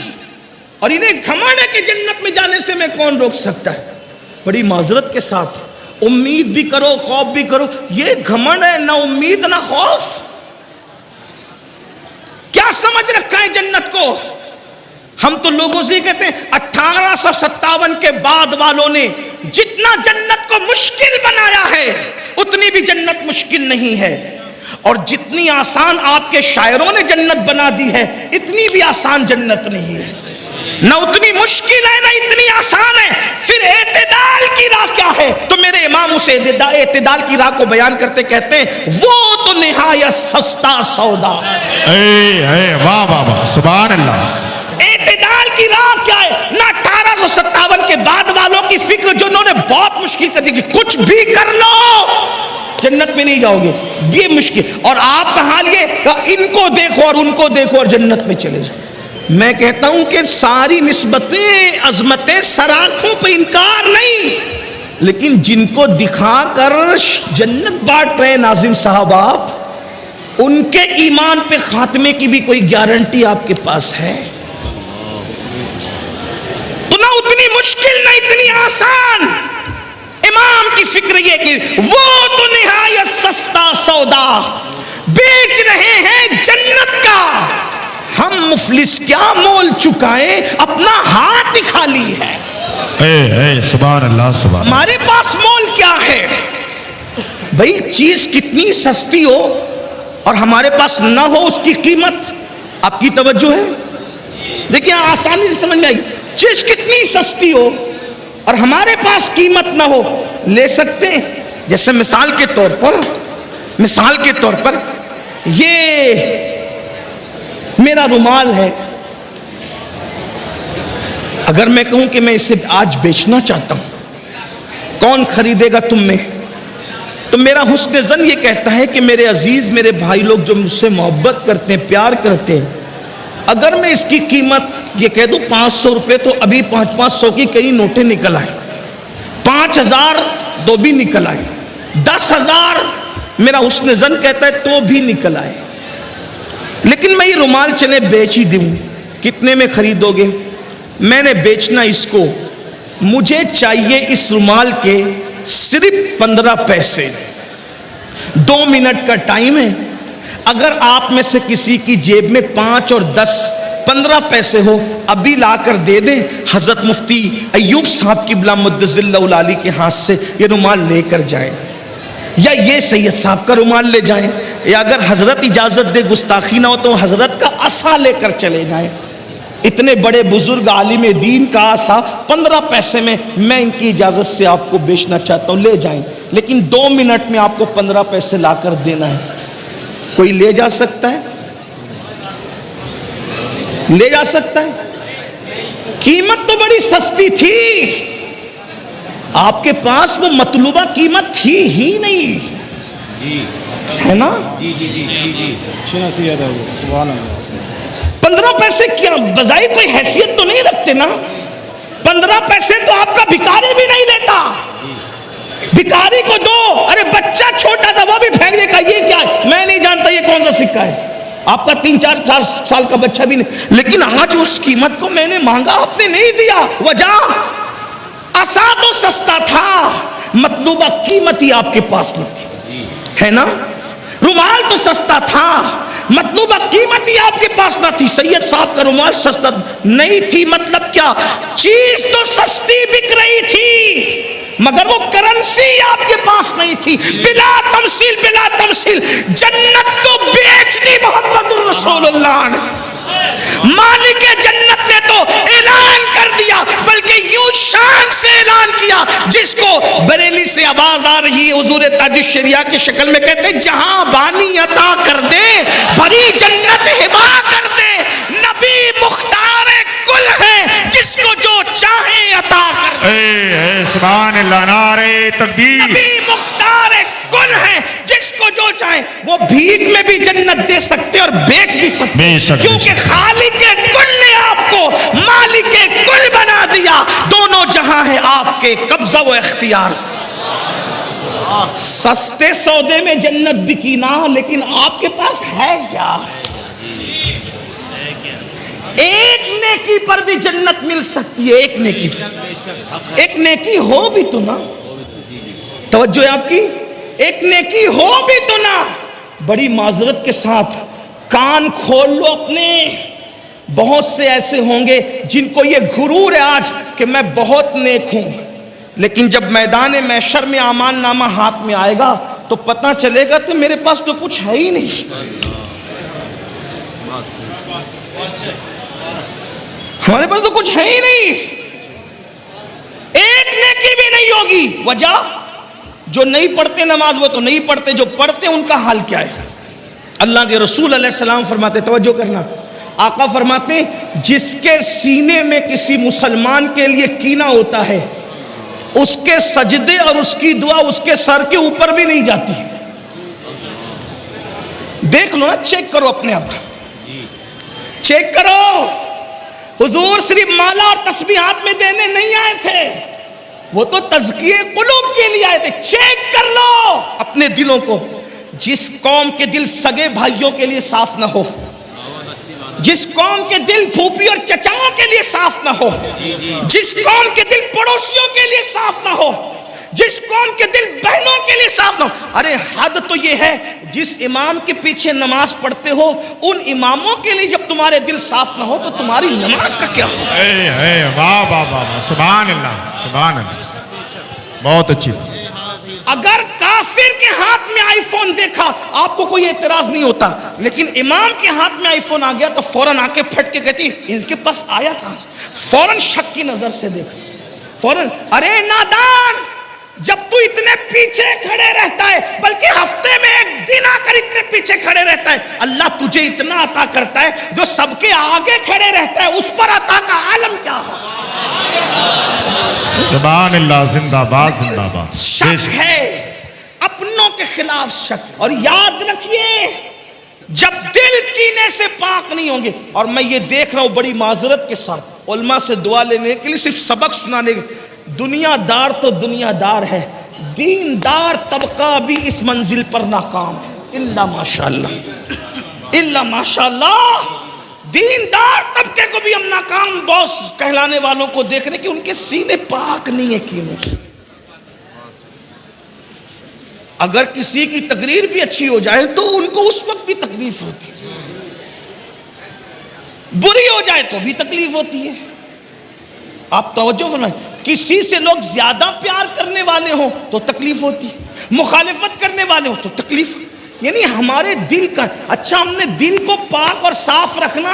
اور انہیں گھمنڈ ہے کہ جنت میں جانے سے میں کون روک سکتا ہے؟ بڑی معذرت کے ساتھ امید بھی کرو خوف بھی کرو، یہ گھمنڈ ہے، نہ امید نہ خوف۔ کیا سمجھ رکھا ہے جنت کو؟ ہم تو لوگوں سے کہتے ہیں 1857 کے بعد والوں نے جتنا جنت کو مشکل بنایا ہے اتنی بھی جنت مشکل نہیں ہے، اور جتنی آسان آپ کے شاعروں نے جنت بنا دی ہے اتنی بھی آسان جنت نہیں ہے، نہ اتنی مشکل ہے نہ اتنی آسان ہے۔ پھر اعتدال کی راہ کیا ہے؟ تو میرے امام اسے اعتدال کی راہ کو بیان کرتے کہتے ہیں وہ تو نہایت سستا سودا۔ واہ واہ واہ، سبحان اللہ۔ اعتدال کی راہ کیا ہے؟ نہ 1857 کے بعد والوں کی فکر جو انہوں نے بہت مشکل کر دی کہ کچھ بھی کر لو جنت میں نہیں جاؤ گے، یہ مشکل، اور آپ کا حال یہ ان کو دیکھو اور ان کو دیکھو اور جنت میں چلے جاؤ۔ میں کہتا ہوں کہ ساری نسبتیں عظمتیں سراخوں پہ انکار نہیں، لیکن جن کو دکھا کر جنت بانٹ رہے ناظم صاحب آپ، ان کے ایمان پہ خاتمے کی بھی کوئی گارنٹی آپ کے پاس ہے؟ تو نہ اتنی مشکل نہ اتنی آسان۔ امام کی فکر یہ کہ وہ تو نہایت سستا سودا بیچ رہے ہیں جنت کا، ہم مفلس کیا مول چکائیں، اپنا ہاتھ ہی خالی ہے۔ سبحان اللہ، سبحان۔ ہمارے پاس مول کیا ہے؟ بھئی چیز کتنی سستی ہو اور ہمارے پاس نہ ہو اس کی قیمت آپ کی توجہ ہے؟ دیکھیں آسانی سے سمجھ میں آئی، چیز کتنی سستی ہو اور ہمارے پاس قیمت نہ ہو، لے سکتے ہیں۔ جیسے مثال کے طور پر یہ میرا رومال ہے، اگر میں کہوں کہ میں اسے آج بیچنا چاہتا ہوں، کون خریدے گا تم میں؟ تو میرا حسن ظن یہ کہتا ہے کہ میرے عزیز میرے بھائی لوگ جو مجھ سے محبت کرتے ہیں پیار کرتے ہیں، اگر میں اس کی قیمت یہ کہہ دوں 500 روپے تو ابھی 500 کی کئی نوٹیں نکل آئیں، 5000 تو بھی نکل آئے، 10,000 میرا حسن ظن کہتا ہے تو بھی نکل آئے، لیکن میں یہ رومال چلے بیچ ہی دوں، کتنے میں خریدو گے؟ میں نے بیچنا اس کو، مجھے چاہیے اس رومال کے صرف 15 پیسے۔ 2 منٹ کا ٹائم ہے، اگر آپ میں سے کسی کی جیب میں 5 اور 10 15 پیسے ہو ابھی لا کر دے دیں، حضرت مفتی ایوب صاحب قبلہ مدظ اللہ العالی کے ہاتھ سے یہ رومال لے کر جائیں، یا یہ سید صاحب کا رومال لے جائیں، یا اگر حضرت اجازت دے گستاخی نہ ہو تو حضرت کا عصا لے کر چلے جائیں۔ اتنے بڑے بزرگ عالم دین کا عصا 15 پیسے میں میں ان کی اجازت سے آپ کو بیچنا چاہتا ہوں، لے جائیں، لیکن 2 منٹ میں آپ کو 15 پیسے لا کر دینا ہے۔ کوئی لے جا سکتا ہے؟ لے جا سکتا ہے؟ قیمت تو بڑی سستی تھی، آپ کے پاس وہ مطلوبہ قیمت تھی ہی نہیں، ہے نا؟ 15 پیسے کیا بظاہر کوئی حیثیت تو نہیں رکھتے نا، 15 پیسے تو آپ کا بھکاری بھی نہیں لیتا، بھکاری کو دو، ارے بچہ چھوٹا تھا وہ بھی پھینک دے گا، یہ کیا ہے میں نہیں جانتا یہ کون سا سکہ ہے، آپ کا 3-4 سال کا بچہ بھی نہیں، لیکن آج اس قیمت کو میں نے مانگا آپ نے نہیں دیا، وجہ عصا تو سستا تھا، مطلوبہ قیمت ہی آپ کے پاس نہ تھی، ہے نا؟ رومال تو سستا تھا، مطلوبہ قیمت ہی آپ کے پاس نہ تھی. سید صاحب کا رومال سستا نہیں تھی. مطلب کیا؟ چیز تو سستی بک رہی تھی مگر وہ کرنسی آپ کے پاس نہیں تھی. بلا تمثیل بلا تمثیل جنت تو بیچ دی محمد الرسول اللہ نے. مالک جنت نے تو اعلان کر دیا, بلکہ یوں شان سے اعلان کیا جس کو بریلی سے آواز آ رہی ہے حضور تاج الشریعہ کی شکل میں کہتے جہاں بانی عطا کر دے بھری جنت ہبا کر دے. نبی مختار کل ہے جس کو جو چاہے عطا کر دے. سبحان اللہ, نعرہ تکبیر. نبی مختار کل ہے جس کو جو چاہے. وہ بھیک میں بھی جنت دے سکتے اور بیچ بھی سکتے, کیونکہ خالق کل نے آپ کو مالک کل بنا دیا. دونوں جہاں ہیں آپ کے قبضہ و اختیار. سستے سودے میں جنت بکی نہ, لیکن آپ کے پاس ہے کیا؟ ایک نیکی پر بھی جنت مل سکتی ہے. ایک نیکی, ایک نیکی ہو بھی تو نا. توجہ ہے آپ کی. ایک نیکی ہو بھی تو نا. بڑی معذرت کے ساتھ کان کھول لو اپنے. بہت سے ایسے ہوں گے جن کو یہ غرور ہے آج کہ میں بہت نیک ہوں, لیکن جب میدان محشر میں اعمال نامہ ہاتھ میں آئے گا تو پتہ چلے گا تو میرے پاس تو کچھ ہے ہی نہیں. ہمارے پاس تو کچھ ہے ہی نہیں. ایک نیکی بھی نہیں ہوگی. وجہ جو نہیں پڑھتے نماز وہ تو نہیں پڑھتے, جو پڑھتے ان کا حال کیا ہے؟ اللہ کے رسول علیہ السلام فرماتے, توجہ کرنا, آقا فرماتے جس کے سینے میں کسی مسلمان کے لیے کینہ ہوتا ہے اس کے سجدے اور اس کی دعا اس کے سر کے اوپر بھی نہیں جاتی. دیکھ لو نا, چیک کرو اپنے آپ, چیک کرو. حضور صرف مالا اور تسبیحات میں دینے نہیں آئے تھے, وہ تو تزکیے قلوب کے لیے آئے تھے. چیک کر لو اپنے دلوں کو. جس قوم کے دل سگے بھائیوں کے لیے صاف نہ ہو, جس قوم کے دل پھوپھی اور چچاؤں کے لیے صاف نہ ہو, جس قوم کے دل پڑوسیوں کے لیے صاف نہ ہو, جس قوم کے دل بہنوں کے لیے صاف نہ ہو. ارے حد تو یہ ہے جس امام کے پیچھے نماز پڑھتے ہو ان اماموں کے لیے جب تمہارے دل صاف نہ ہو تو تمہاری نماز کا کیا ہو؟ واہ واہ واہ, سبحان اللہ, سبحان اللہ, بہت اچھی. اگر کافر کے ہاتھ میں آئی فون دیکھا آپ کو کوئی اعتراض نہیں ہوتا, لیکن امام کے ہاتھ میں آئی فون آ گیا تو فوراً آ کے پھٹ کے کہتی ان کے پاس آیا کہاں سے؟ فوراً شک کی نظر سے دیکھا, فوراً. ارے نادان, جب تو اتنے پیچھے کھڑے رہتا ہے, بلکہ ہفتے میں ایک دن آ کر اتنے پیچھے کھڑے رہتا ہے, اللہ تجھے اتنا عطا کرتا ہے, جو سب کے آگے کھڑے رہتا ہے اس پر عطا کا عالم کیا ہو؟ سبحان اللہ, زندہ باد, زندہ باد. شک ہے اپنوں کے خلاف شک. اور یاد رکھیے جب دل کینے سے پاک نہیں ہوں گے, اور میں یہ دیکھ رہا ہوں بڑی معذرت کے ساتھ علماء سے دعا لینے کے لیے, صرف سبق سنانے کے, دنیا دار تو دنیا دار ہے, دیندار طبقہ بھی اس منزل پر ناکام ہے. الا ماشاءاللہ, الا ماشاءاللہ. دیندار طبقے کو بھی ہم ناکام باس کہلانے والوں کو دیکھ رہے کہ ان کے سینے پاک نہیں ہے کینوں سے. اگر کسی کی تقریر بھی اچھی ہو جائے تو ان کو اس وقت بھی تکلیف ہوتی ہے, بری ہو جائے تو بھی تکلیف ہوتی ہے. آپ توجہ فرمائیں, کسی سے لوگ زیادہ پیار کرنے والے ہوں تو تکلیف ہوتی ہے, مخالفت کرنے والے ہوں تو تکلیف. یعنی ہمارے دل کا, اچھا ہم نے دل کو پاک اور صاف رکھنا,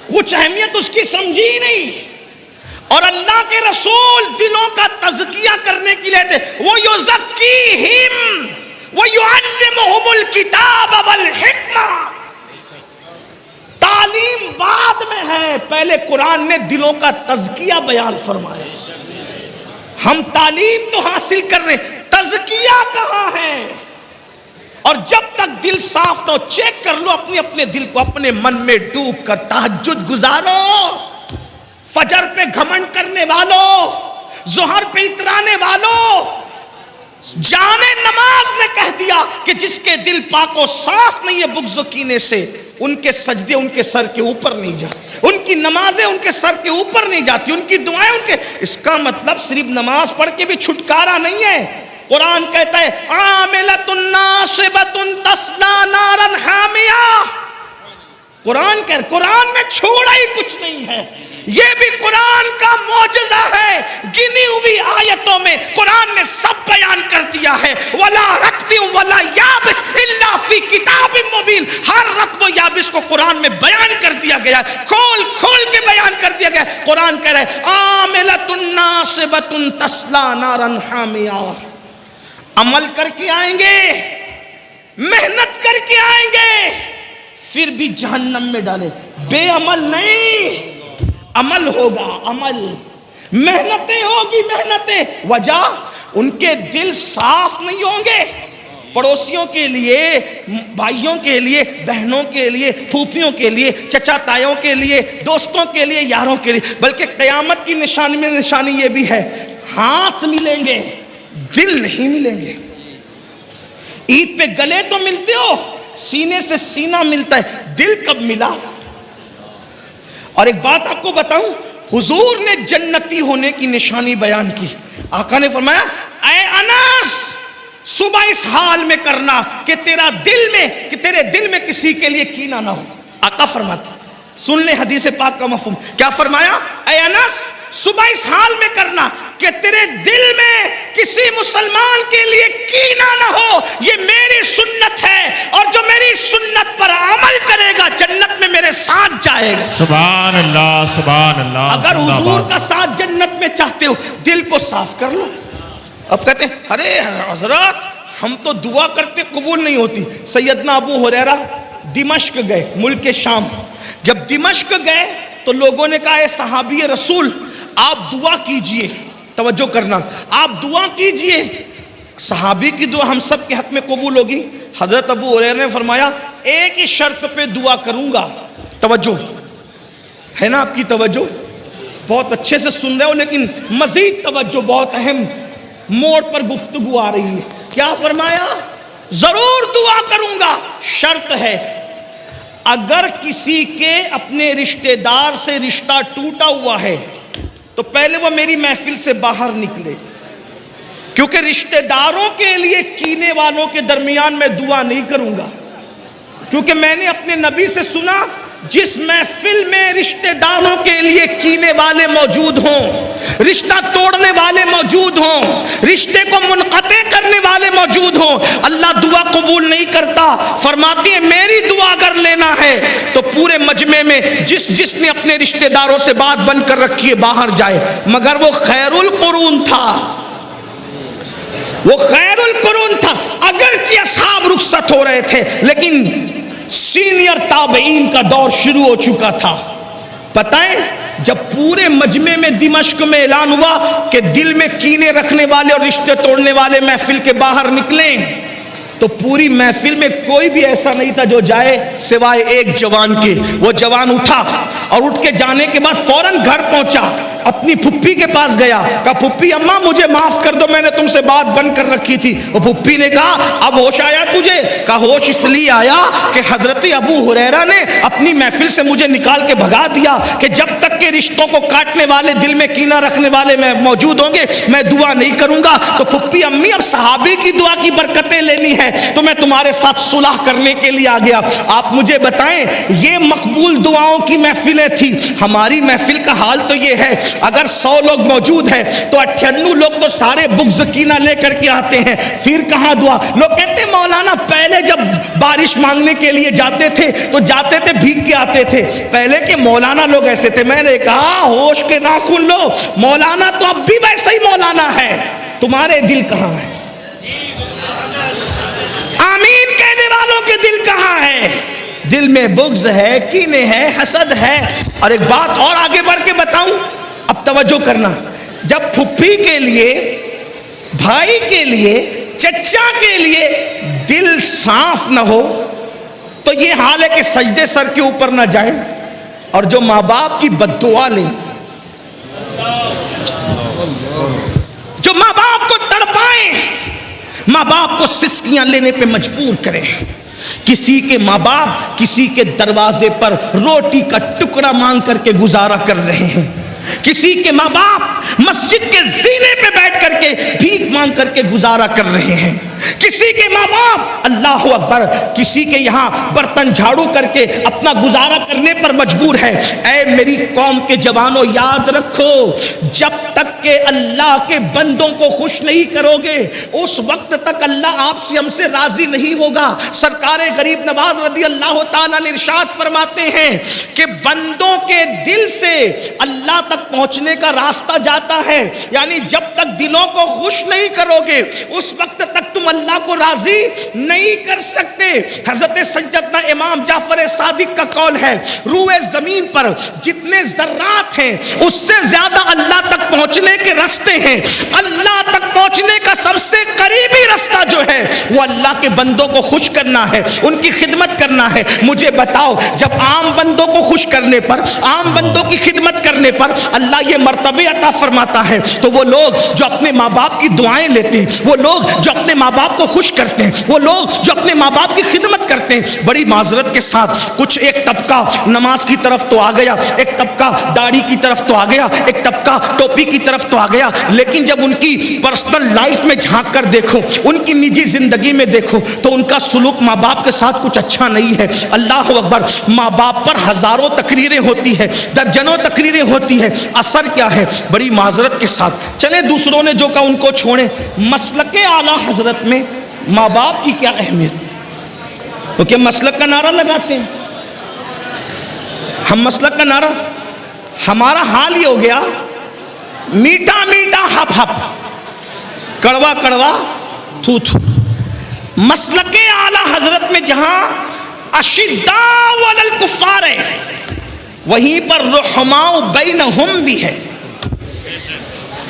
کچھ اہمیت اس کی سمجھی ہی نہیں. اور اللہ کے رسول دلوں کا تزکیہ کرنے کے لیے تھے, وَيُزَكِّيهِمْ وَيُعَلِّمُهُمُ الْكِتَابَ وَالْحِكْمَةَ. تعلیم بعد میں ہے, پہلے قرآن نے دلوں کا تزکیہ بیان فرمایا. ہم تعلیم تو حاصل کر رہے, تزکیہ کہاں ہے؟ اور جب تک دل صاف نہ ہو, چیک کر لو اپنے دل کو, اپنے من میں ڈوب کر تہجد گزارو. فجر پہ گھمنڈ کرنے والوں, ظہر پہ اترانے والوں, جانے نماز نے کہہ دیا کہ جس کے دل پاک و صاف نہیں ہے بغض و کینے سے, ان کے سجدے ان کے سر کے اوپر نہیں جاتے, ان کی نمازیں ان کے سر کے اوپر نہیں جاتی, ان کی دعائیں ان کے. اس کا مطلب صرف نماز پڑھ کے بھی چھٹکارا نہیں ہے. قرآن کہتا ہے عاملۃ ناصبۃ تصلی نارا حامیہ, قرآن میں چھوڑا ہی کچھ نہیں ہے. یہ بھی قرآن کا معجزہ ہے. گنی ہوئی آیتوں میں قرآن نے سب بیان کر دیا ہے. وَلَا رَطْبٍ وَلَا يَابِسٍ إِلَّا فِي كِتَابٍ مُبِينٍ. ہر رطب و یابس کو قرآن میں بیان کر دیا گیا ہے, کھول کے بیان کر دیا گیا ہے. قرآن کہہ رہا ہے عاملۃ ناصبۃ تصلیٰ نارا حامیہ. عمل کر کے آئیں گے, محنت کر کے آئیں گے, پھر بھی جہنم میں ڈالے. بے عمل نہیں, عمل ہوگا, عمل, محنتیں ہوگی, محنتیں. وجہ ان کے دل صاف نہیں ہوں گے. پڑوسیوں کے لیے, بھائیوں کے لیے, بہنوں کے لیے, پھوپھیوں کے لیے, چچا تایوں کے لیے, دوستوں کے لیے, یاروں کے لیے. بلکہ قیامت کی نشانی میں نشانی یہ بھی ہے, ہاتھ ملیں گے, دل نہیں ملیں گے. عید پہ گلے تو ملتے ہو, سینے سے سینہ ملتا ہے, دل کب ملا؟ اور ایک بات آپ کو بتاؤں, حضور نے جنتی ہونے کی نشانی بیان کی. آقا نے فرمایا اے انس, صبح اس حال میں کرنا کہ تیرے دل میں کسی کے لیے کینہ نہ ہو. آقا فرماتے, سن لیں حدیث پاک کا مفہوم. کیا فرمایا؟ اے انس, صبح اس حال میں کرنا کہ تیرے دل میں کسی مسلمان کے لیے کینہ نہ ہو. یہ میری سنت ہے, اور جو میری سنت پر عمل کرے گا جنت میں میرے ساتھ جائے گا. سبحان اللہ, سبحان اللہ. اگر حضور کا ساتھ جنت میں چاہتے ہو, دل کو صاف کر لو. اب کہتے ہیں ارے حضرات ہم تو دعا کرتے قبول نہیں ہوتی. سیدنا ابو ہریرہ دمشق گئے, ملک شام. جب دمشق گئے تو لوگوں نے کہا اے صحابی رسول آپ دعا کیجئے. توجہ کرنا, آپ دعا کیجئے, صحابی کی دعا ہم سب کے حق میں قبول ہوگی. حضرت ابو ہریرہ نے فرمایا ایک ہی شرط پہ دعا کروں گا. توجہ ہے نا آپ کی توجہ, بہت اچھے سے سن رہے ہو, لیکن مزید توجہ, بہت اہم موڑ پر گفتگو آ رہی ہے. کیا فرمایا؟ ضرور دعا کروں گا, شرط ہے اگر کسی کے اپنے رشتہ دار سے رشتہ ٹوٹا ہوا ہے تو پہلے وہ میری محفل سے باہر نکلے, کیونکہ رشتہ داروں کے لیے کینے والوں کے درمیان میں دعا نہیں کروں گا. کیونکہ میں نے اپنے نبی سے سنا جس محفل میں رشتہ داروں کے لیے کینے والے موجود ہوں, رشتہ توڑنے والے موجود ہوں, رشتے کو منقطع کرنے والے موجود ہوں, اللہ دعا قبول نہیں کرتا. فرماتی ہے میری دعا اگر لینا ہے تو پورے مجمع میں جس نے اپنے رشتہ داروں سے بات بند کر رکھی ہے باہر جائے. مگر وہ خیر القرون تھا, وہ خیر القرون تھا. اگرچہ اصحاب رخصت ہو رہے تھے لیکن سینئر تابعین کا دور شروع ہو چکا تھا. پتہ ہے جب پورے مجمع میں دمشق میں اعلان ہوا کہ دل میں کینے رکھنے والے اور رشتے توڑنے والے محفل کے باہر نکلیں, تو پوری محفل میں کوئی بھی ایسا نہیں تھا جو جائے سوائے ایک جوان کے. وہ جوان اٹھا اور اٹھ کے جانے کے بعد فوراً گھر پہنچا, اپنی پھپھی کے پاس گیا, کہا پھپھی اماں مجھے معاف کر دو, میں نے تم سے بات بند کر رکھی تھی. وہ پھپھی نے کہا اب ہوش آیا تجھے؟ کہا ہوش اس لیے آیا کہ حضرت ابو ہریرہ نے اپنی محفل سے مجھے نکال کے بھگا دیا کہ جب تک کہ رشتوں کو کاٹنے والے, دل میں کینہ رکھنے والے میں موجود ہوں گے میں دعا نہیں کروں گا. تو پھپھی امی اب صحابی کی دعا کی برکتیں لینی ہے تو میں تمہارے ساتھ صلح کرنے کے لیے آ گیا. آپ مجھے بتائیں یہ مقبول دعاؤں کی محفلیں تھی. ہماری محفل کا حال تو یہ ہے اگر 100 لوگ موجود ہیں تو 98 لوگ تو سارے بغض کینہ لے کر کے آتے ہیں, پھر کہاں دعا. لوگ کہتے ہیں مولانا پہلے جب بارش مانگنے کے لیے جاتے تھے تو جاتے تھے بھیگ کے آتے تھے, پہلے کے مولانا لوگ ایسے تھے. میں نے کہا ہوش کے ناخن لو, مولانا تو اب بھی ویسا ہی مولانا ہے, تمہارے دل کہاں ہے؟ آمین کہنے والوں کے دل کہاں ہے؟ دل میں بغض ہے, کینے ہے, حسد ہے. اور ایک بات اور آگے بڑھ کے بتاؤں, اب توجہ کرنا, جب پھپھی کے لیے, بھائی کے لیے, چچا کے لیے دل صاف نہ ہو تو یہ حال ہے کہ سجدے سر کے اوپر نہ جائیں اور جو ماں باپ کی بد دعا لیں, جو ماں باپ کو تڑپائیں, ماں باپ کو سسکیاں لینے پہ مجبور کریں. کسی کے ماں باپ کسی کے دروازے پر روٹی کا ٹکڑا مانگ کر کے گزارا کر رہے ہیں, کسی کے ماں باپ مسجد کے زینے پہ بیٹھ کر کے بھیک مانگ کر کے گزارا کر رہے ہیں, کسی کے ماں باپ اللہ اکبر کسی کے یہاں برتن جھاڑو کر کے اپنا گزارا کرنے پر مجبور ہے. اے میری قوم کے جوانوں یاد رکھو جب تک کہ اللہ کے بندوں کو خوش نہیں کرو گے اس وقت تک اللہ آپ سے ہم سے راضی نہیں ہوگا. سرکار غریب نواز رضی اللہ تعالیٰ نے ارشاد فرماتے ہیں کہ بندوں کے دل سے اللہ تک پہنچنے کا راستہ جاتا ہے, یعنی جب تک دلوں کو خوش نہیں کرو گے اس وقت تک تم اللہ کو راضی نہیں کر سکتے. حضرت سیدنا امام جعفر صادق کا قول ہے روئے زمین پر جتنے ذرات ہیں اس سے زیادہ اللہ تک پہنچنے کے راستے ہیں. اللہ تک پہنچنے کا سب سے قریبی راستہ جو ہے وہ اللہ کے بندوں کو خوش کرنا ہے, ان کی خدمت کرنا ہے. مجھے بتاؤ جب عام بندوں کو خوش کرنے پر, عام بندوں کی خدمت کرنے پر اللہ یہ مرتبے عطا فرماتا ہے تو وہ لوگ جو اپنے ماں باپ کی دعائیں لیتے ہیں, وہ لوگ جو اپنے ماں باپ کو خوش کرتے ہیں, وہ لوگ جو اپنے ماں باپ کی خدمت کرتے ہیں, بڑی معذرت کے ساتھ کچھ ایک طبقہ نماز کی طرف تو آ گیا, ایک طبقہ داڑھی کی طرف تو آ گیا, ایک طبقہ ٹوپی کی طرف تو آ گیا, لیکن جب ان کی پرسنل لائف میں جھانک کر دیکھو, ان کی نجی زندگی میں دیکھو تو ان کا سلوک ماں باپ کے ساتھ کچھ اچھا نہیں ہے. اللہ اکبر, ماں باپ پر ہزاروں تقریریں ہوتی ہے, درجنوں تقریریں ہوتی ہے, اثر کیا ہے؟ بڑی معذرت کے ساتھ چلیں دوسروں نے جو کہا ان کو چھوڑیں, مسلک اعلیٰ حضرت میں ماں باپ کی کیا اہمیت؟ تو کیا مسلک کا نعرہ لگاتے ہیں ہم؟ مسلک کا نعرہ ہمارا حال یہ ہو گیا میٹھا میٹھا ہپ ہپ, کڑوا کڑوا تھو تھو. مسلک اعلیٰ حضرت میں جہاں اشداء علی الکفار ہے وہیں پر رحماء بینہم بھی ہے.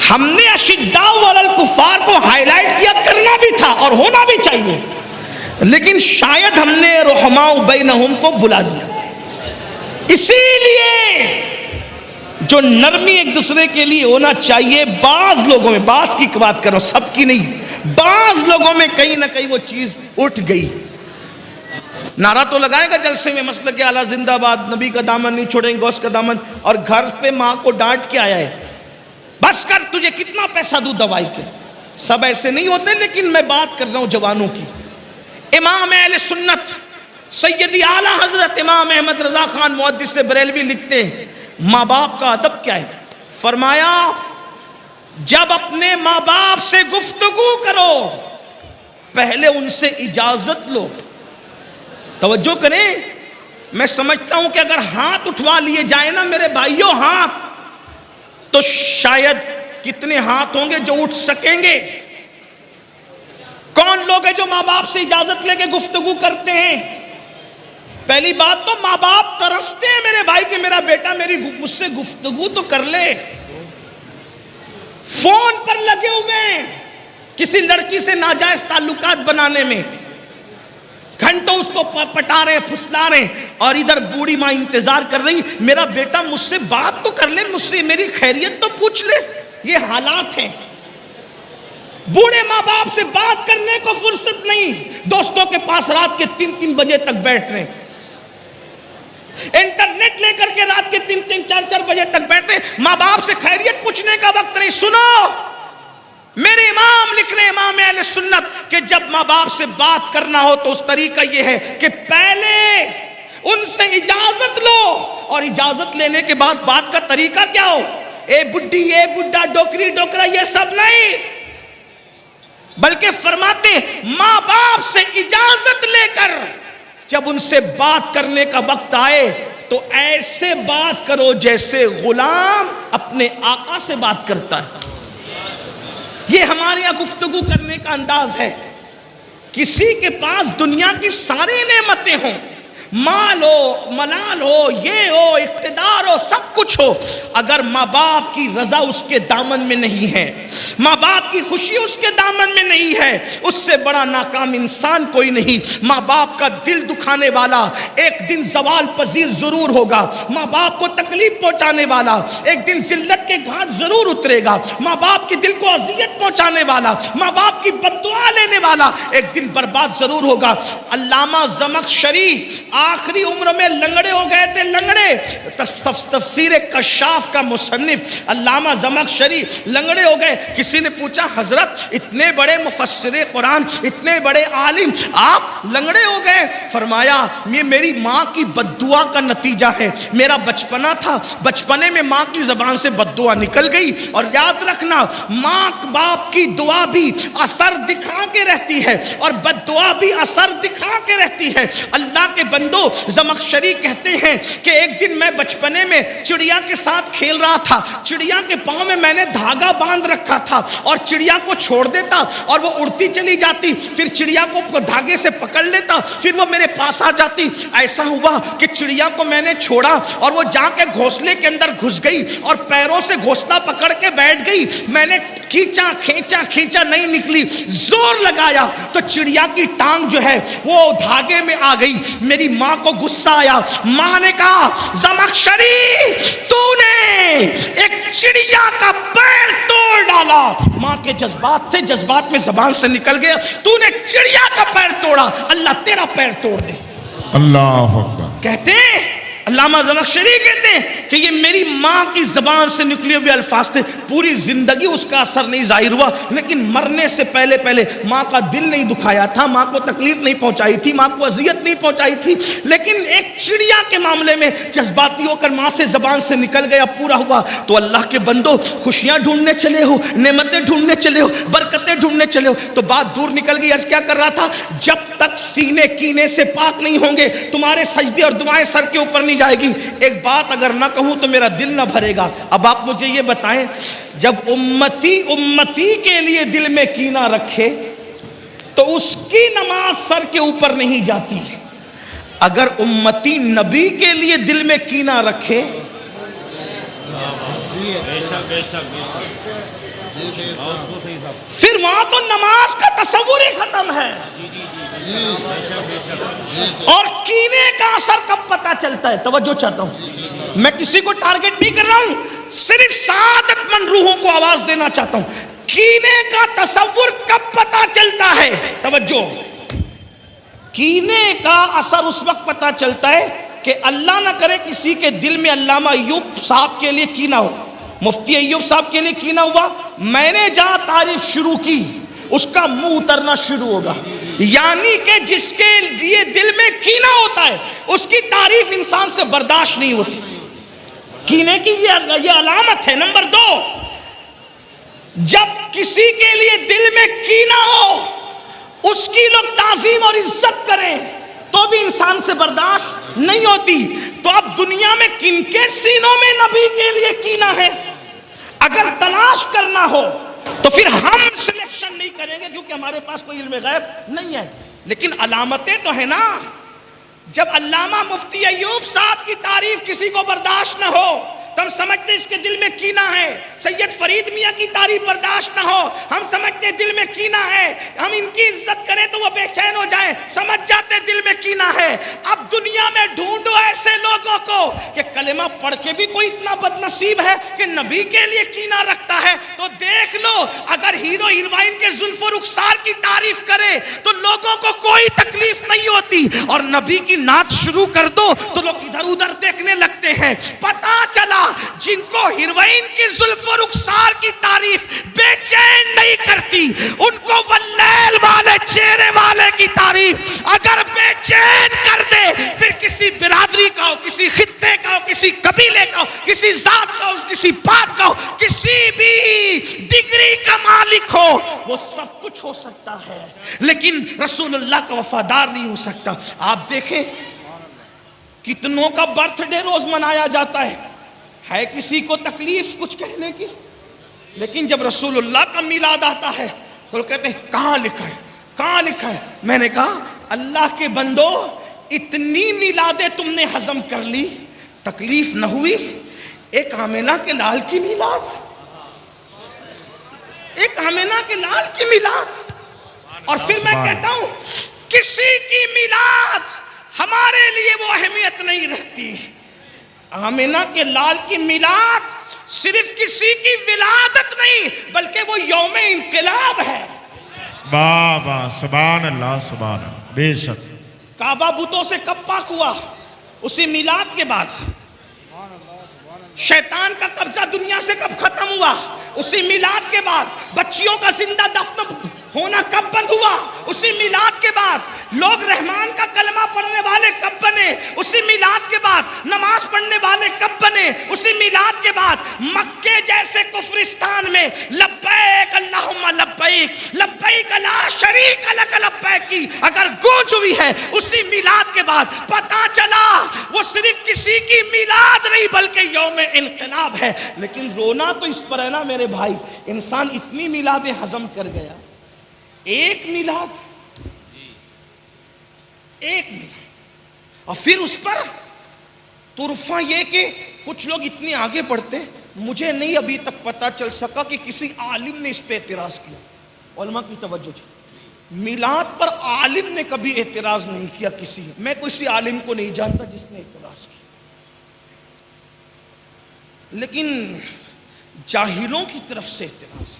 ہم نے اشداء علی الکفار کو ہائی لائٹ کیا, کرنا بھی تھا اور ہونا بھی چاہیے, لیکن شاید ہم نے رحماء بینہم کو بلا دیا. اسی لیے جو نرمی ایک دوسرے کے لیے ہونا چاہیے بعض لوگوں میں, بعض کی بات کر رہا ہوں سب کی نہیں, بعض لوگوں میں کہیں نہ کہیں وہ چیز اٹھ گئی. نعرہ تو لگائے گا جلسے میں مسلک اعلیٰ زندہ باد, نبی کا دامن نہیں چھوڑیں گے, غوث کا دامن, اور گھر پہ ماں کو ڈانٹ کے آیا ہے بس کر تجھے کتنا پیسہ دوں دوائی کے. سب ایسے نہیں ہوتے, لیکن میں بات کر رہا ہوں جوانوں کی. امام اہل سنت سیدی اعلیٰ حضرت امام احمد رضا خان محدث بریلوی لکھتے ہیں ماں باپ کا ادب کیا ہے. فرمایا جب اپنے ماں باپ سے گفتگو کرو پہلے ان سے اجازت لو. توجہ کریں, میں سمجھتا ہوں کہ اگر ہاتھ اٹھوا لیے جائیں نا میرے بھائیوں ہاتھ, تو شاید کتنے ہاتھ ہوں گے جو اٹھ سکیں گے. کون لوگ ہیں جو ماں باپ سے اجازت لے کے گفتگو کرتے ہیں؟ پہلی بات تو ماں باپ ترستے ہیں میرے بھائی کہ میرا بیٹا مجھ سے گفتگو تو کر لے. فون پر لگے ہوئے ہیں کسی لڑکی سے ناجائز تعلقات بنانے میں, گھنٹوں اس کو پٹا رہے ہیں, پھسلا رہے ہیں, اور ادھر بوڑھی ماں انتظار کر رہی میرا بیٹا مجھ سے بات تو کر لے, مجھ سے میری خیریت تو پوچھ لے. یہ حالات ہیں. بوڑھے ماں باپ سے بات کرنے کو فرصت نہیں, دوستوں کے پاس رات کے 3-3 بجے تک بیٹھ رہے ہیں, انٹرنیٹ لے کر کے رات کے 3-3 4-4 بجے تک بیٹھ رہے ہیں. ماں باپ سے خیریت پوچھنے کا وقت نہیں. سنو, میرے امام لکھ رہے امام اہل سنت کہ جب ماں باپ سے بات کرنا ہو تو اس طریقہ یہ ہے کہ پہلے ان سے اجازت لو, اور اجازت لینے کے بعد بات کا طریقہ کیا ہو, اے بڈھی اے بڈھا ڈوکری ڈوکرا یہ سب نہیں, بلکہ فرماتے ماں باپ سے اجازت لے کر جب ان سے بات کرنے کا وقت آئے تو ایسے بات کرو جیسے غلام اپنے آقا سے بات کرتا ہے. یہ ہمارے یہاں گفتگو کرنے کا انداز ہے. کسی کے پاس دنیا کی ساری نعمتیں ہوں, مال ہو, ملال ہو, یہ ہو, اقتدار ہو, سب کچھ ہو, اگر ماں باپ کی رضا اس کے دامن میں نہیں ہے, ماں باپ کی خوشی اس کے دامن میں نہیں ہے, اس سے بڑا ناکام انسان کوئی نہیں. ماں باپ کا دل دکھانے والا ایک دن زوال پذیر ضرور ہوگا, ماں باپ کو تکلیف پہنچانے والا ایک دن ذلت کے گھاٹ ضرور اترے گا, ماں باپ کے دل کو اذیت پہنچانے والا, ماں باپ کی بد دعا لینے والا ایک دن برباد ضرور ہوگا. علامہ زمخشری آخری عمر میں لنگڑے ہو گئے تھے, لنگڑے. تفسیر کشاف کا مصنف علامہ زمخشری لنگڑے ہو گئے, کسی نے پوچھا حضرت اتنے بڑے مفسر قرآن، اتنے بڑے عالم، آپ لنگڑے ہو گئے؟ فرمایا یہ میری ماں کی بد دعا کا نتیجہ ہے۔ میرا بچپنا تھا، بچپنے میں ماں کی زبان سے بد دعا نکل گئی، اور یاد رکھنا ماں باپ کی دعا بھی اثر دکھا کے رہتی ہے اور بد دعا بھی اثر دکھا کے رہتی ہے۔ اللہ کے بندو، زمخشری کہتے ہیں کہ ایک دن میں بچپنے میں چڑیا کے ساتھ کھیل رہا تھا، چڑیا کے پاؤں میں نے دھاگا باندھ رکھا تھا اور چڑیا کو چھوڑ دیتا اور وہ اڑتی چلی جاتی، پھر چڑیا کو دھاگے سے پکڑ لیتا، پھر وہ میرے پاس آ جاتی۔ ایسا ہوا کہ چڑیا کو میں نے چھوڑا اور وہ جا کے گھونسلے کے اندر گھس گئی اور پیروں سے گھونسلہ پکڑ کے بیٹھ گئی۔ میں نے کھینچا کھینچا کھینچا، نہیں نکلی، زور لگایا تو چڑیا کی ٹانگ جو ہے وہ دھاگے میں آ گئی۔ میری ماں کو غصہ آیا، ماں نے کہا زمخشری تو نے ایک چڑیا کا پیر توڑ ڈالا۔ ماں کے جذبات تھے، جذبات میں زبان سے نکل گیا، تو نے چڑیا کا پیر توڑا، اللہ تیرا پیر توڑ دے۔ اللہ اکبر۔ کہتے ہیں علامہ زمخشری کہتے ہیں کہ یہ میری ماں کی زبان سے نکلے ہوئے الفاظ تھے، پوری زندگی اس کا اثر نہیں ظاہر ہوا، لیکن مرنے سے پہلے پہلے ماں کا دل نہیں دکھایا تھا، ماں کو تکلیف نہیں پہنچائی تھی، ماں کو اذیت نہیں پہنچائی تھی، لیکن ایک چڑیا کے معاملے میں جذباتی ہو کر ماں سے زبان سے نکل گیا، پورا ہوا۔ تو اللہ کے بندو، خوشیاں ڈھونڈنے چلے ہو، نعمتیں ڈھونڈنے چلے ہو، برکتیں ڈھونڈنے چلے ہو، تو بات دور نکل گئی۔ عرض کیا کر رہا تھا؟ جب تک سینے کینے سے پاک نہیں ہوں گے تمہارے سجدے اور دعائیں سر کے اوپر نہیں جائے گی۔ ایک بات اگر نہ کہوں تو میرا دل نہ بھرے گا۔ اب آپ مجھے یہ بتائیں، جب امتی کے لیے دل میں کینہ رکھے تو اس کی نماز سر کے اوپر نہیں جاتی، اگر امتی نبی کے لیے دل میں کینہ رکھے پھر وہاں تو نماز کا تصور ہی ختم ہے۔ اور کینے کا اثر کب پتا چلتا ہے؟ توجہ چاہتا ہوں، میں کسی کو ٹارگٹ نہیں کر رہا ہوں، صرف سعادت مند روحوں کو آواز دینا چاہتا ہوں۔ کینے کا تصور کب پتا چلتا ہے؟ توجہ، کینے کا اثر اس وقت پتا چلتا ہے کہ اللہ نہ کرے کسی کے دل میں علامہ ایوب صاحب کے لیے کینہ ہو، مفتی ایوب صاحب کے لیے کینہ ہوا، میں نے جہاں تعریف شروع کی اس کا منہ اترنا شروع ہوگا۔ یعنی کہ جس کے لیے دل میں کینہ ہوتا ہے اس کی تعریف انسان سے برداشت نہیں ہوتی۔ کینے کی یہ علامت ہے۔ نمبر 2، جب کسی کے لیے دل میں کینہ ہو اس کی لوگ تعظیم اور عزت کریں تو بھی انسان سے برداشت نہیں ہوتی۔ تو اب دنیا میں کن کے سینوں میں نبی کے لیے کینہ ہے؟ اگر تلاش کرنا ہو تو پھر ہم سلیکشن نہیں کریں گے کیونکہ ہمارے پاس کوئی علم غیب نہیں ہے، لیکن علامتیں تو ہیں نا۔ جب علامہ مفتی ایوب صاحب کی تعریف کسی کو برداشت نہ ہو تو ہم سمجھتے اس کے دل میں کینہ ہے۔ سید فرید میاں کی تعریف برداشت نہ ہو، ہم سمجھتے دل میں کینہ ہے۔ ہم ان کی عزت کریں تو وہ بے چین ہو جائیں، سمجھ جاتے دل میں کینہ ہے۔ اب دنیا میں ڈھونڈو ایسے لوگوں کو کہ کلمہ پڑھ کے بھی کوئی اتنا بد نصیب ہے کہ نبی کے لیے کینہ رکھتا ہے، تو دیکھ لو اگر ہیرو ہیروئن کے زلف و رخسار کی تعریف کرے تو لوگوں کو کوئی تکلیف نہیں ہوتی، اور نبی کی نعت شروع کر دو تو لوگ ادھر ادھر دیکھنے لگتے ہیں۔ پتہ چلا جن کو ہیروئن کی زلف و رخسار کی تعریف بے چین نہیں کرتی ان کو واللیل والے چہرے والے کی تعریف اگر بے چین کر دے، پھر کسی برادری کا ہو، کسی خطے کا ہو، کسی قبیلے کا ہو، کسی ذات کا ہو، کسی بات کا ہو، کسی بھی ڈگری کا مالک ہو، وہ سب کچھ ہو سکتا ہے لیکن رسول اللہ کا وفادار نہیں ہو سکتا۔ آپ دیکھیں کتنوں کا برتھ ڈے روز منایا جاتا ہے کسی کو تکلیف کچھ کہنے کی، لیکن جب رسول اللہ کا میلاد آتا ہے تو کہتے ہیں کہاں لکھا ہے، کہاں لکھا ہے؟ میں نے کہا اللہ کے بندو، اتنی میلادیں تم نے ہضم کر لی، تکلیف نہ ہوئی؟ ایک آمینہ کے لال کی میلاد، ایک آمینہ کے لال کی میلاد، اور پھر میں کہتا ہوں کسی کی میلاد ہمارے لیے وہ اہمیت نہیں رکھتی۔ آمینہ کے لال کی میلاد صرف کسی کی ولادت نہیں بلکہ وہ یوم انقلاب ہے۔ بابا سبحان اللہ سبحان اللہ، بے شک۔ کعبہ بتوں سے کب پاک ہوا؟ اسی میلاد کے بعد۔ شیطان کا قبضہ دنیا سے کب ختم ہوا؟ اسی میلاد کے بعد. بچیوں کا زندہ دفن ہونا کب بند ہوا؟ اسی میلاد کے بعد. لوگ رحمان کا کلمہ پڑھنے والے کب بنے؟ اسی میلاد کے بعد. نماز پڑھنے والے کب بنے؟ اسی میلاد کے بعد. مکے جیسے کفرستان میں لبیک اللہم لبیک لبیک لا شریک لک لبیک کی اگر گونج ہوئی ہے اسی میلاد کے بعد. پتہ چلا وہ صرف کسی کی میلاد نہیں بلکہ یوم انقلاب ہے. لیکن رونا تو اس پر ہے نا میرے بھائی، انسان اتنی میلادیں ہضم کر گیا. ایک میلاد، ایک میلاد، اور پھر اس پر طرفہ یہ کہ کچھ لوگ اتنے آگے بڑھتے. مجھے نہیں ابھی تک پتا چل سکا کہ کسی عالم نے اس پہ اعتراض کیا. علماء کی توجہ چاہیے. میلاد پر عالم نے کبھی اعتراض نہیں کیا کسی نے. میں کسی عالم کو نہیں جانتا جس نے اعتراض کیا. لیکن جاہلوں کی طرف سے اعتراض.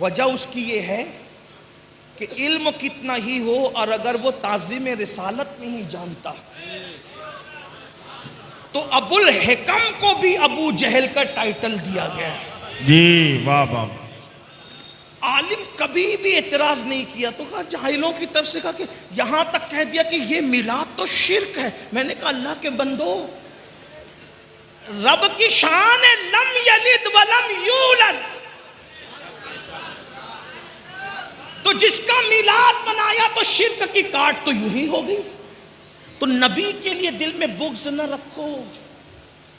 وجہ اس کی یہ ہے کہ علم کتنا ہی ہو اور اگر وہ تعظیم رسالت نہیں جانتا تو ابو الحکم کو بھی ابو جہل کا ٹائٹل دیا گیا ہے. جی واہ واہ. عالم کبھی بھی اعتراض نہیں کیا. تو کہا جاہلوں کی طرف سے کہا کہ یہاں تک کہہ دیا کہ یہ میلاد تو شرک ہے. میں نے کہا اللہ کے بندو، رب کی شان ہے لم یلد ولم یولد. تو جس کا میلاد منایا تو شرک کی کاٹ تو یوں ہی ہو گئی. تو نبی کے لیے دل میں بغض نہ رکھو،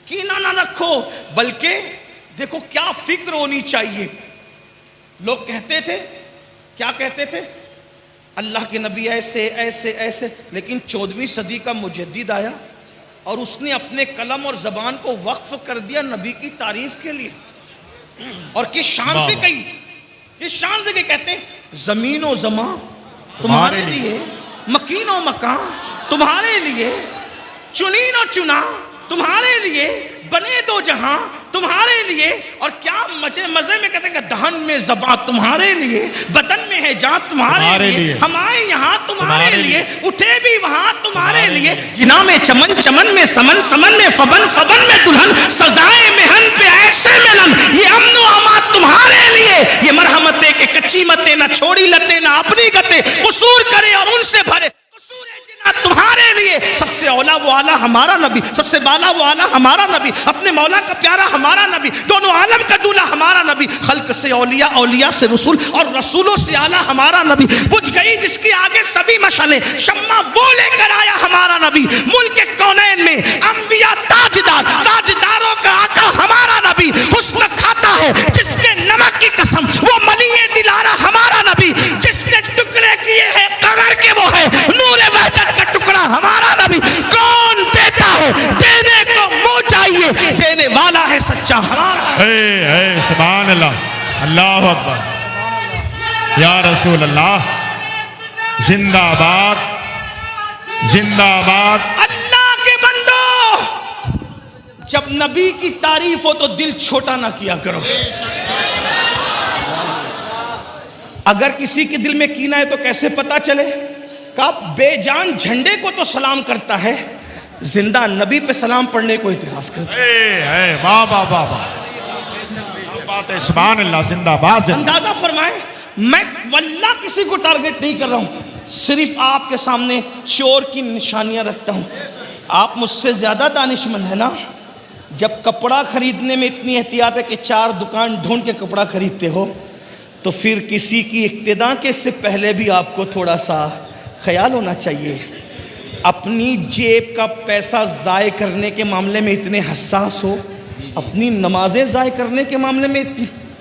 کینہ نہ رکھو، بلکہ دیکھو کیا فکر ہونی چاہیے. لوگ کہتے تھے، کیا کہتے تھے؟ اللہ کے نبی ایسے ایسے ایسے. لیکن 14ویں صدی کا مجدد آیا اور اس نے اپنے قلم اور زبان کو وقف کر دیا نبی کی تعریف کے لیے. اور کس شان سے کہی؟ کس شان سے کہتے ہیں زمین و زمان تمہارے لیے، مکین و مکان تمہارے لیے، چنین و چنا تمہارے لیے، بنے دو جہاں تمہارے لیے. اور کیا مزے میں کہتے ہیں کہ دہن میں زبان تمہارے لیے، بدن میں ہے جان تمہارے لیے، ہم آئے یہاں تمہارے لیے، اٹھے بھی وہاں تمہارے لیے. جنا میں چمن، چمن میں سمن، سمن میں فبن، فبن میں دلہن، سزائے مہن پہ ایسے ملن. یہ امن و امان تمہارے لیے. یہ مرحمتیں کہ کچی متیں نہ چھوڑی لتے نہ اپنی گتے، قصور کرے اور ان سے بھرے تمہارے لیے. سب سے اولا وہ آلہ ہمارا نبی، سب سے بالا وہ آلہ ہمارا نبی، اپنے مولا کا پیارا ہمارا نبی، دونوں عالم کا دولہ ہمارا نبی. خلق سے اولیاء، اولیاء سے رسول اور رسولوں سے آلہ ہمارا نبی. بجھ گئی جس کی آگے سبھی مشعلیں، شمع وہ لے کر آیا ہمارا نبی. ملک کونین میں انبیاء تاجدار، تاجداروں کا آقا ہمارا نبی. حسن کھاتا ہے جس کے نمک کی قسم، وہ ملی دلارا ہمارا نبی. جس نے ٹکڑے کیے ہیں قمر کے وہ ہے نور وحدت کا ٹکڑا ہمارا نبی. کون دیتا ہے؟ دینے کو منہ چاہیے، دینے والا ہے سچا ہمارا. اے سبحان اللہ، اللہ اکبر، یا رسول اللہ، زندہ باد، زندہ باد. اللہ کے بندو، جب نبی کی تعریف ہو تو دل چھوٹا نہ کیا کرو. اگر کسی کے دل میں کینہ ہے تو کیسے پتا چلے؟ کہ بے جان جھنڈے کو تو سلام کرتا ہے، زندہ نبی پہ سلام پڑھنے کو اعتراض کرتا ہے. واہ واہ واہ واہ، بات ہے. سبحان اللہ، زندہ باد. اندازہ فرمائیں، میں واللہ کسی کو ٹارگٹ نہیں کر رہا ہوں، صرف آپ کے سامنے چور کی نشانیاں رکھتا ہوں. آپ مجھ سے زیادہ دانشمند ہیں نا. جب کپڑا خریدنے میں اتنی احتیاط ہے کہ 4 دکان ڈھونڈ کے کپڑا خریدتے ہو، تو پھر کسی کی اقتداء کے سے پہلے بھی آپ کو تھوڑا سا خیال ہونا چاہیے. اپنی جیب کا پیسہ ضائع کرنے کے معاملے میں اتنے حساس ہو، اپنی نمازیں ضائع کرنے کے معاملے میں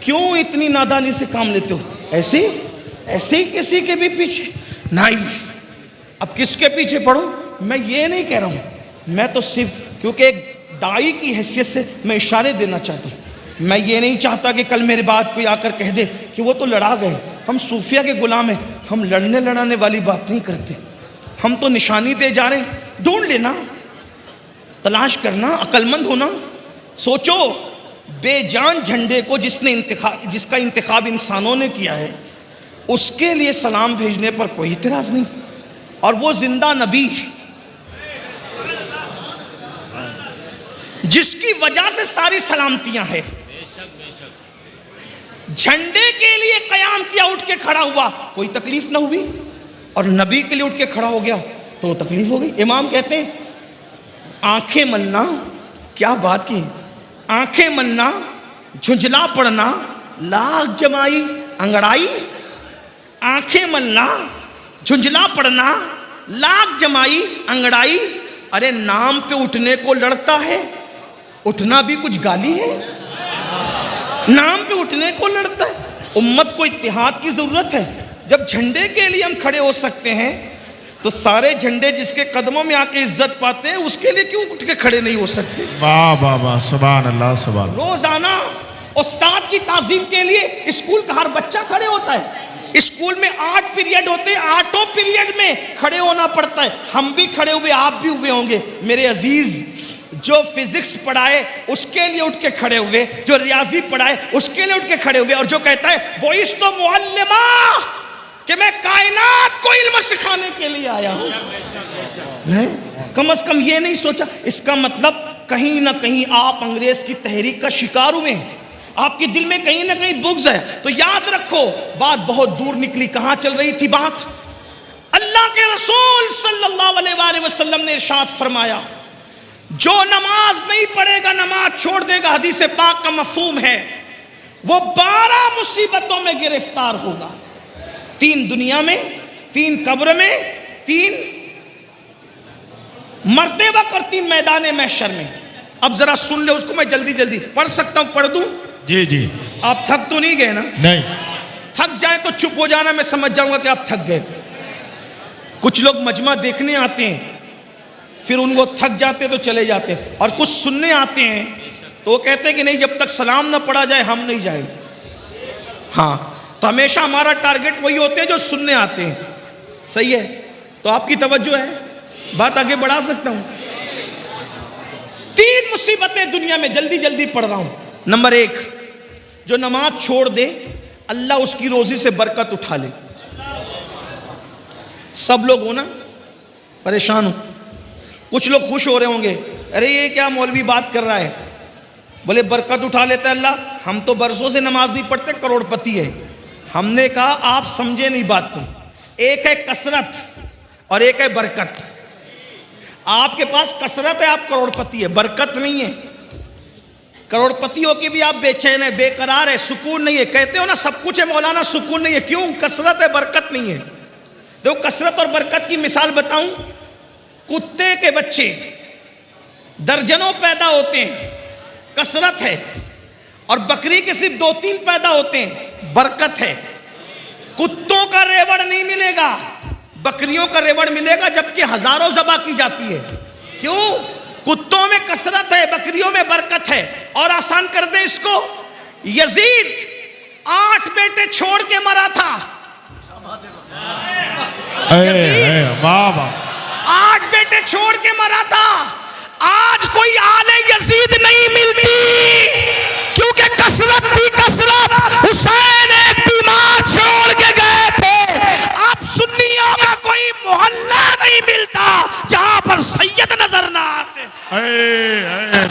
کیوں اتنی نادانی سے کام لیتے ہو؟ ایسے ہی کسی کے بھی پیچھے نہیں. اب کس کے پیچھے پڑھو؟ میں یہ نہیں کہہ رہا ہوں، میں تو صرف کیونکہ ایک داعی کی حیثیت سے میں اشارے دینا چاہتا ہوں. میں یہ نہیں چاہتا کہ کل میرے بعد کوئی آ کر کہہ دے کہ وہ تو لڑا گئے. ہم صوفیہ کے غلام ہیں، ہم لڑنے لڑانے والی بات نہیں کرتے. ہم تو نشانی دے جا رہے ہیں. ڈھونڈ لینا، تلاش کرنا، عقل مند ہونا. سوچو، بے جان جھنڈے کو جس کا انتخاب انسانوں نے کیا ہے، اس کے لیے سلام بھیجنے پر کوئی اعتراض نہیں. اور وہ زندہ نبی جس کی وجہ سے ساری سلامتیاں ہیں. جھنڈے کے لیے قیام کیا, اٹھ کے کھڑا ہوا, کوئی تکلیف نہ ہوئی, اور نبی کے لیے اٹھ کے کھڑا ہو گیا تو تکلیف ہو گئی. امام کہتے ہیں آنکھیں ملنا, کیا بات کی, آنکھیں ملنا, جھنجھلا پڑنا, لاکھ جمائی انگڑائی. آنکھیں ملنا, جھنجھلا پڑنا, لاکھ جمائی انگڑائی. ارے نام پہ اٹھنے کو لڑتا ہے, اٹھنا بھی کچھ گالی ہے. نام پہ اٹھنے کو لڑتا ہے. امت کو اتحاد کی ضرورت ہے. جب جھنڈے کے لیے ہم کھڑے ہو سکتے ہیں تو سارے جھنڈے جس کے قدموں میں آ کے عزت پاتے ہیں اس کے لیے کیوں اٹھ کے کھڑے نہیں ہو سکتے؟ واہ واہ واہ, سبحان اللہ سبحان اللہ. روزانہ استاد کی تعظیم کے لیے اسکول کا ہر بچہ کھڑے ہوتا ہے. اسکول میں 8 پیریڈ ہوتے ہیں, 8 پیریڈ میں کھڑے ہونا پڑتا ہے. ہم بھی کھڑے ہوئے, آپ بھی ہوئے ہوں گے. میرے عزیز, جو فزکس پڑھائے اس کے لیے اٹھ کے کھڑے ہوئے, جو ریاضی پڑھائے اس کے لیے اٹھ کے کھڑے ہوئے, اور جو کہتا ہے بوئس تو معلمہ کہ میں کائنات کو علم سکھانے کے لیے آیا ہوں, کم از کم یہ نہیں سوچا. اس کا مطلب کہیں نہ کہیں آپ انگریز کی تحریک کا شکار ہوئے ہیں, آپ کے دل میں کہیں نہ کہیں بغض ہے. تو یاد رکھو, بات بہت دور نکلی. کہاں چل رہی تھی بات؟ اللہ کے رسول صلی اللہ علیہ وآلہ وسلم نے ارشاد فرمایا, جو نماز نہیں پڑھے گا نماز چھوڑ دے گا, حدیث پاک کا مفہوم ہے, وہ 12 مصیبتوں میں گرفتار ہوگا. 3 دنیا میں, 3 قبر میں, 3 مرتے وقت, اور 3 میدان محشر میں. اب ذرا سن لے اس کو, میں جلدی جلدی پڑھ سکتا ہوں, پڑھ دوں؟ جی جی. آپ تھک تو نہیں گئے نا؟ نہیں. تھک جائیں تو چپ ہو جانا, میں سمجھ جاؤں گا کہ آپ تھک گئے. کچھ لوگ مجمع دیکھنے آتے ہیں, پھر ان کو تھک جاتے تو چلے جاتے ہیں, اور کچھ سننے آتے ہیں تو وہ کہتے ہیں کہ نہیں, جب تک سلام نہ پڑھا جائے ہم نہیں جائیں. ہاں, تو ہمیشہ ہمارا ٹارگٹ وہی ہوتے ہیں جو سننے آتے ہیں. صحیح ہے, تو آپ کی توجہ ہے, بات آگے بڑھا سکتا ہوں. 3 مصیبتیں دنیا میں, جلدی جلدی پڑھ رہا ہوں. نمبر 1, جو نماز چھوڑ دے اللہ اس کی روزی سے برکت اٹھا لے. سب لوگ ہو نا پریشان ہو, کچھ لوگ خوش ہو رہے ہوں گے, ارے یہ کیا مولوی بات کر رہا ہے, بولے برکت اٹھا لیتا ہے اللہ. ہم تو برسوں سے نماز نہیں پڑھتے, کروڑ پتی ہے. ہم نے کہا آپ سمجھے نہیں بات کو. ایک ہے کثرت اور ایک ہے برکت. آپ کے پاس کثرت ہے, آپ کروڑ پتی ہے, برکت نہیں ہے. کروڑ پتی ہو کے بھی آپ بے چین ہے, بے قرار ہے, سکون نہیں ہے. کہتے ہو نا سب کچھ ہے مولانا, سکون نہیں ہے. کیوں؟ کثرت ہے, برکت نہیں ہے. دیکھو کثرت اور برکت کی مثال بتاؤں. کتے کے بچے درجنوں پیدا ہوتے ہیں, کثرت ہے. اور بکری کے صرف 2-3 پیدا ہوتے ہیں, برکت ہے. کتوں کا ریوڑ نہیں ملے گا, بکریوں کا ریوڑ ملے گا, جبکہ ہزاروں ذبح کی جاتی ہے. کیوں؟ کتوں میں کثرت ہے, بکریوں میں برکت ہے. اور آسان کر دیں اس کو, یزید 8 بیٹے چھوڑ کے مرا تھا. یزید 8 بیٹے چھوڑ کے مرا تھا. آج کوئی آل یزید نہیں ملتی, کیونکہ کثرت تھی کثرت. حسین ایک بیمار چھوڑ کے گئے تھے. آپ سنیوں کا کوئی محلہ نہیں ملتا جہاں پر سید نظر نہ آتے.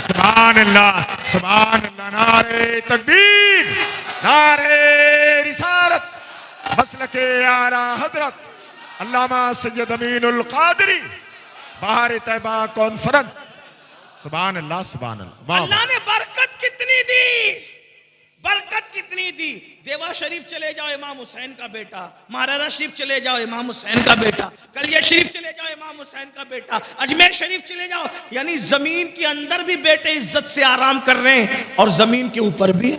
سبحان اللہ سبحان اللہ. نعرہ تکبیر, نعرہ رسالت, مسلک اعلی حضرت علامہ سید امین القادری, بہار طیبہ کانفرنس. سبحان اللہ سبحان اللہ. اللہ نے برکت کتنی دی, برکت کتنی دی. دیوا شریف چلے جاؤ, امام حسین کا بیٹا. مہارارا شریف چلے جاؤ, امام حسین کا بیٹا. کلیہ شریف چلے جاؤ, امام حسین کا بیٹا. اجمیر شریف چلے جاؤ. یعنی زمین کے اندر بھی بیٹے عزت سے آرام کر رہے ہیں, اور زمین کے اوپر بھی.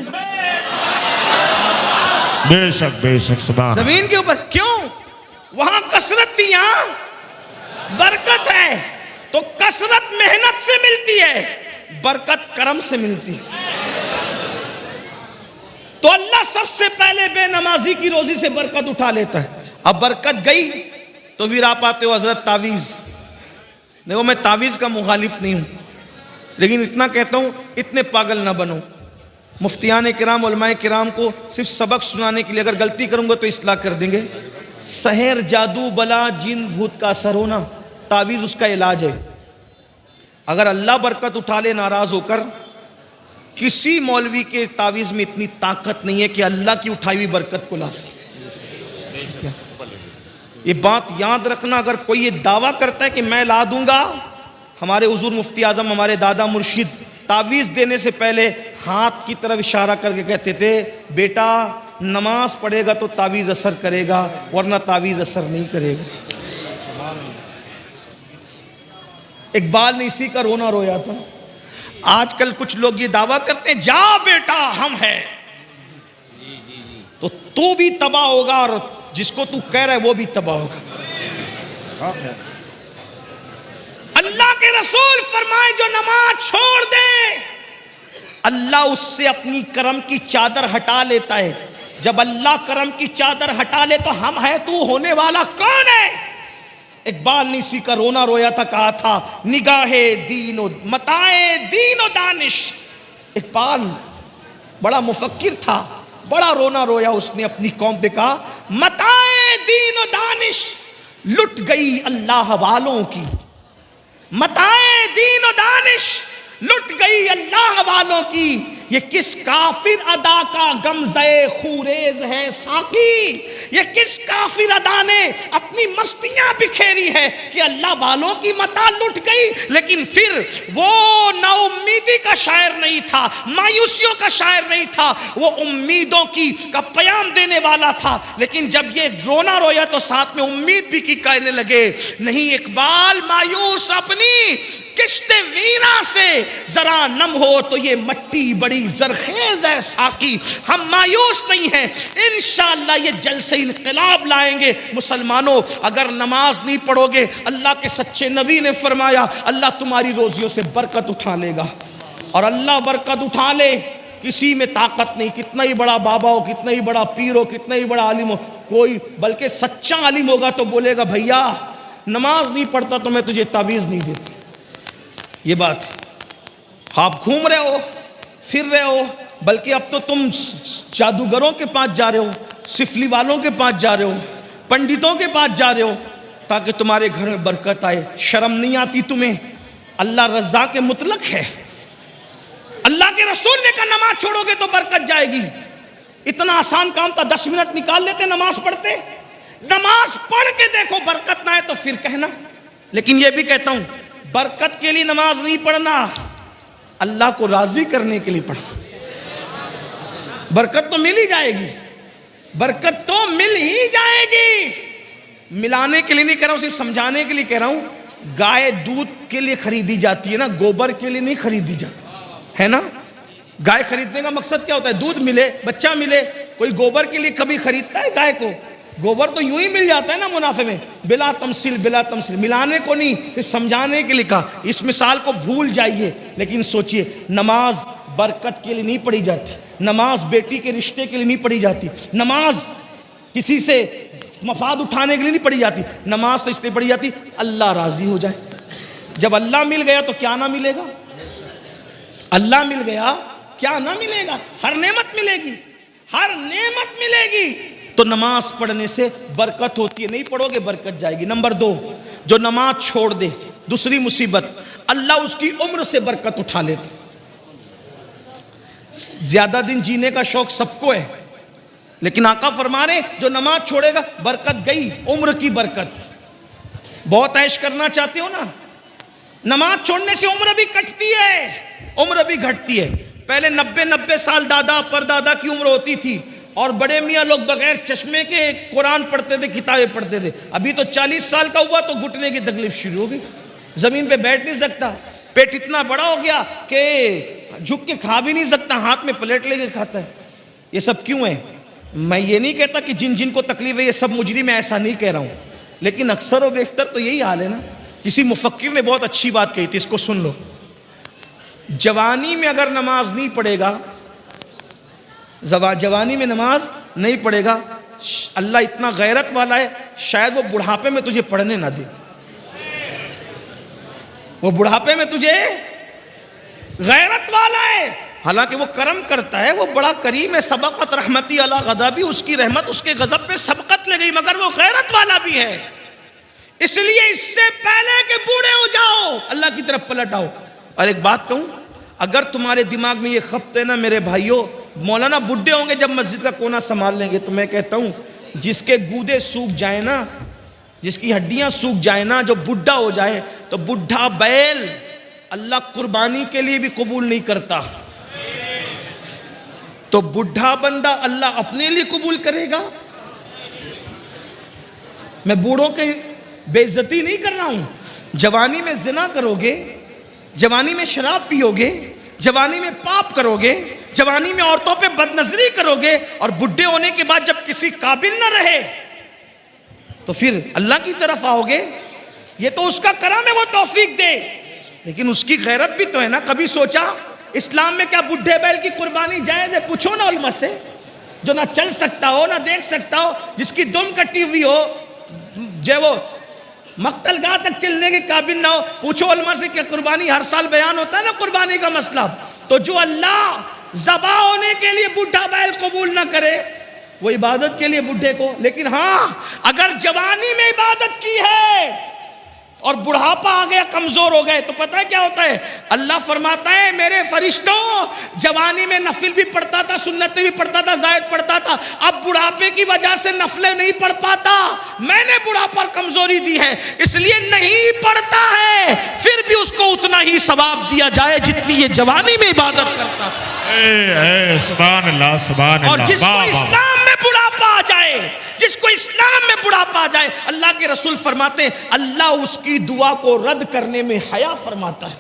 بے شک بے شک. سبحان زمین کے اوپر. کیوں؟ وہاں کثرت تھی, یہاں برکت ہے. تو کثرت محنت سے ملتی ہے, برکت کرم سے ملتی. تو اللہ سب سے پہلے بے نمازی کی روزی سے برکت اٹھا لیتا ہے. اب برکت گئی تو پھر آپ آتے ہو حضرت تعویذ. دیکھو میں تعویذ کا مخالف نہیں ہوں, لیکن اتنا کہتا ہوں اتنے پاگل نہ بنو. مفتیان کرام, علماء کرام کو صرف سبق سنانے کے لیے اگر غلطی کروں گا تو اصلاح کر دیں گے. سحر, جادو, بلا, جن, بھوت کا اثر ہونا, تعویذ اس کا علاج ہے. اگر اللہ برکت اٹھا لے ناراض ہو کر، کسی مولوی کے تعویذ میں اتنی طاقت نہیں ہے کہ اللہ کی اٹھائی ہوئی برکت کو لا سکے۔ یہ بات یاد رکھنا، اگر کوئی یہ دعویٰ کرتا ہے کہ میں لا دوں گا، ہمارے حضور مفتی اعظم ہمارے دادا مرشد تعویذ دینے سے پہلے ہاتھ کی طرف اشارہ کر کے کہتے تھے، بیٹا نماز پڑھے گا تو تعویذ اثر کرے گا، ورنہ تعویذ اثر نہیں کرے گا۔ اقبال نے اسی کا رونا رویا تھا۔ آج کل کچھ لوگ یہ دعویٰ کرتے ہیں، جا بیٹا ہم ہیں، تو بھی تباہ ہوگا اور جس کو تو کہہ رہا ہے وہ بھی تباہ ہوگا۔ اللہ کے رسول فرمائے جو نماز چھوڑ دے اللہ اس سے اپنی کرم کی چادر ہٹا لیتا ہے۔ جب اللہ کرم کی چادر ہٹا لے تو ہم ہے تو ہونے والا کون ہے؟ اقبال نے اسی کا رونا رویا تھا، کہا تھا نگاہ دین و متاع دین و دانش۔ اقبال بڑا مفکر تھا، بڑا رونا رویا اس نے اپنی قوم پہ، کہا متاع دین و دانش لٹ گئی اللہ والوں کی، متاع دین و دانش لٹ گئی اللہ والوں کی، یہ کس کافر ادا کا غمزہ خوریز ہے ساقی، یہ کس کافر ادا نے اپنی مستیاں بکھیری ہے کہ اللہ والوں کی متاع لٹ گئی۔ لیکن پھر وہ نا امیدی کا شاعر نہیں تھا، مایوسیوں کا شاعر نہیں تھا، وہ امیدوں کا پیام دینے والا تھا۔ لیکن جب یہ رونا رویا تو ساتھ میں امید بھی کی کہنے لگے، نہیں اقبال مایوس اپنی کشت ویرا سے ذرا نم ہو تو یہ مٹی بڑی زرخیز ہے ساقی، ہم مایوس نہیں ہیں، انشاءاللہ یہ جلسے انقلاب لائیں گے۔ مسلمانوں اگر نماز نہیں پڑھو گے، اللہ کے سچے نبی نے فرمایا اللہ تمہاری روزیوں سے برکت اٹھا لے گا، اور اللہ برکت اٹھا لے کسی میں طاقت نہیں، کتنا ہی بڑا بابا ہو، کتنا ہی بڑا پیر ہو، کتنا ہی بڑا عالم ہو، کوئی بلکہ سچا عالم ہوگا تو بولے گا بھیا نماز نہیں پڑھتا تو میں تجھے تعویذ نہیں دیتا۔ یہ بات آپ گھوم رہے ہو پھر رہے ہو، بلکہ اب تو تم جادوگروں کے پاس جا رہے ہو، سفلی والوں کے پاس جا رہے ہو، پنڈتوں کے پاس جا رہے ہو تاکہ تمہارے گھر میں برکت آئے۔ شرم نہیں آتی تمہیں؟ اللہ رزاق مطلق ہے، اللہ کے رسول نے کہا نماز چھوڑو گے تو برکت جائے گی۔ اتنا آسان کام تھا، 10 منٹ نکال لیتے نماز پڑھتے۔ نماز پڑھ کے دیکھو برکت نہ آئے تو پھر کہنا۔ لیکن یہ بھی کہتا ہوں برکت کے لیے نماز نہیں پڑھنا، اللہ کو راضی کرنے کے لیے پڑھنا۔ برکت تو مل ہی جائے گی، برکت تو مل ہی جائے گی۔ ملانے کے لیے نہیں کہہ رہا ہوں، صرف سمجھانے کے لیے کہہ رہا ہوں۔ گائے دودھ کے لیے خریدی جاتی ہے نا، گوبر کے لیے نہیں خریدی جاتی ہے نا۔ گائے خریدنے کا مقصد کیا ہوتا ہے؟ دودھ ملے، بچہ ملے۔ کوئی گوبر کے لیے کبھی خریدتا ہے گائے کو؟ گوبر تو یوں ہی مل جاتا ہے نا منافع میں، بلا تمثیل بلا تمثیل، ملانے کو نہیں، صرف سمجھانے کے لیے کہا۔ اس مثال کو بھول جائیے، لیکن سوچئے نماز برکت کے لیے نہیں پڑھی جاتی، نماز بیٹی کے رشتے کے لیے نہیں پڑھی جاتی، نماز کسی سے مفاد اٹھانے کے لیے نہیں پڑھی جاتی، نماز تو اس لیے پڑھی جاتی اللہ راضی ہو جائے۔ جب اللہ مل گیا تو کیا نہ ملے گا؟ اللہ مل گیا کیا نہ ملے گا؟ ہر نعمت ملے گی، ہر نعمت ملے گی۔ تو نماز پڑھنے سے برکت ہوتی ہے، نہیں پڑھو گے برکت جائے گی۔ نمبر 2، جو نماز چھوڑ دے، دوسری مصیبت، اللہ اس کی عمر سے برکت اٹھا لیتے۔ زیادہ دن جینے کا شوق سب کو ہے، لیکن آقا فرما رہے جو نماز چھوڑے گا برکت گئی، عمر کی برکت۔ بہت عیش کرنا چاہتے ہو نا، نماز چھوڑنے سے عمر بھی کٹتی ہے، عمر بھی گھٹتی ہے۔ پہلے 90 سال دادا پردادا کی عمر ہوتی تھی، اور بڑے میاں لوگ بغیر چشمے کے قرآن پڑھتے تھے، کتابیں پڑھتے تھے۔ ابھی تو 40 سال کا ہوا تو گھٹنے کی تکلیف شروع ہو گئی، زمین پہ بیٹھ نہیں سکتا، پیٹ اتنا بڑا ہو گیا کہ جھک کے کھا بھی نہیں سکتا، ہاتھ میں پلیٹ لے کے کھاتا ہے۔ یہ سب کیوں ہے؟ میں یہ نہیں کہتا کہ جن جن کو تکلیف ہے یہ سب مجرم ہے، ایسا نہیں کہہ رہا ہوں، لیکن اکثر و بیشتر تو یہی حال ہے نا۔ کسی مفکر نے بہت اچھی بات کہی تھی، اس کو سن لو۔ جوانی میں اگر نماز نہیں پڑھے گا، جوانی میں نماز نہیں پڑھے گا، اللہ اتنا غیرت والا ہے شاید وہ بڑھاپے میں تجھے پڑھنے نہ دے، وہ بڑھاپے میں تجھے غیرت والا ہے، حالانکہ وہ کرم کرتا ہے، وہ بڑا کریم ہے۔ سبقت رحمتی علی غضبی، اس کی رحمت اس کے غضب پہ سبقت لے گئی، مگر وہ غیرت والا بھی ہے۔ اس لیے اس سے پہلے کہ بوڑھے ہو جاؤ اللہ کی طرف پلٹ آؤ. اور ایک بات کہوں, اگر تمہارے دماغ میں یہ خبط ہے نا میرے بھائیوں, مولانا بڈھے ہوں گے جب مسجد کا کونا سنبھال لیں گے, تو میں کہتا ہوں جس کے گودے سوکھ جائیں نا, جس کی ہڈیاں سوکھ جائیں نا, جو بڈھا ہو جائے, تو بڈھا بیل اللہ قربانی کے لیے بھی قبول نہیں کرتا. تو بڈھا بندہ اللہ اپنے لیے قبول کرے گا. میں بوڑھوں کی بے عزتی نہیں کر رہا ہوں. جوانی میں زنا کرو گے, جوانی میں شراب پیو گے, جوانی میں پاپ کرو گے, جوانی میں عورتوں پہ بد نظری کرو گے, اور بڈھے ہونے کے بعد جب کسی قابل نہ رہے تو پھر اللہ کی طرف آؤ گے. یہ تو اس کا کرم ہے, وہ توفیق دے, لیکن اس کی غیرت بھی تو ہے نا. کبھی سوچا اسلام میں کیا بڈھے بیل کی قربانی جائز ہے؟ پوچھو نا علماء سے, جو نہ چل سکتا ہو نہ دیکھ سکتا ہو, جس کی دم کٹی ہوئی ہو, جو وہ مقتل گاہ تک چلنے کے قابل نہ ہو. پوچھو علماء سے, کیا قربانی ہر سال بیان ہوتا ہے نا قربانی کا مسئلہ؟ تو جو اللہ ذبح ہونے کے لیے بڈھا بیل قبول نہ کرے, وہ عبادت کے لیے بڈھے کو. لیکن ہاں اگر جوانی میں عبادت کی ہے اور بڑھاپا آ گیا, کمزور ہو گئے, تو پتہ ہے کیا ہوتا ہے؟ اللہ فرماتا ہے میرے فرشتوں, جوانی میں نفل بھی پڑھتا تھا, سنتیں بھی پڑھتا تھا, زائد پڑھتا تھا, اب بڑھاپے کی وجہ سے نفلیں نہیں پڑھ پاتا, میں نے بڑھاپا اور کمزوری دی ہے, اس لیے نہیں پڑھتا ہے, پھر بھی اس کو اتنا ہی ثواب دیا جائے جتنی یہ جوانی میں عبادت کرتا تھا. سبحان اللہ, سبحان اللہ. اور جس کو اسلام میں بڑھاپا آ جائے, جس کو اسلام میں بڑھاپا آ جائے, اللہ کے رسول فرماتے ہیں اللہ اس کی دعا کو رد کرنے میں حیا فرماتا ہے.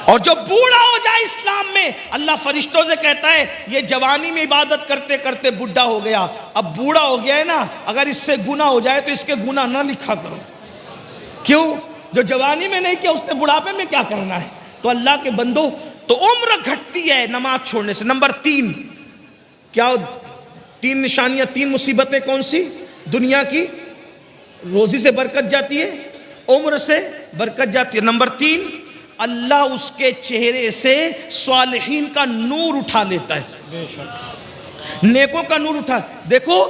اور جو بوڑھا ہو جائے اسلام میں, اللہ فرشتوں سے کہتا ہے یہ جوانی میں عبادت کرتے کرتے بڈھا ہو گیا, اب بوڑھا ہو گیا ہے نا, اگر اس سے گناہ ہو جائے تو اس کے گناہ نہ لکھا کرو. کیوں؟ جو جوانی میں نہیں کیا اس نے بڑھاپے میں کیا کرنا ہے؟ تو اللہ کے بندو, تو عمر گھٹتی ہے نماز چھوڑنے سے. نمبر 3, کیا 3 نشانیاں, 3 مصیبتیں کون سی؟ دنیا کی, روزی سے برکت جاتی ہے, عمر سے برکت جاتی ہے. نمبر 3, اللہ اس کے چہرے سے صالحین کا نور اٹھا لیتا ہے, نیکوں کا نور اٹھا. دیکھو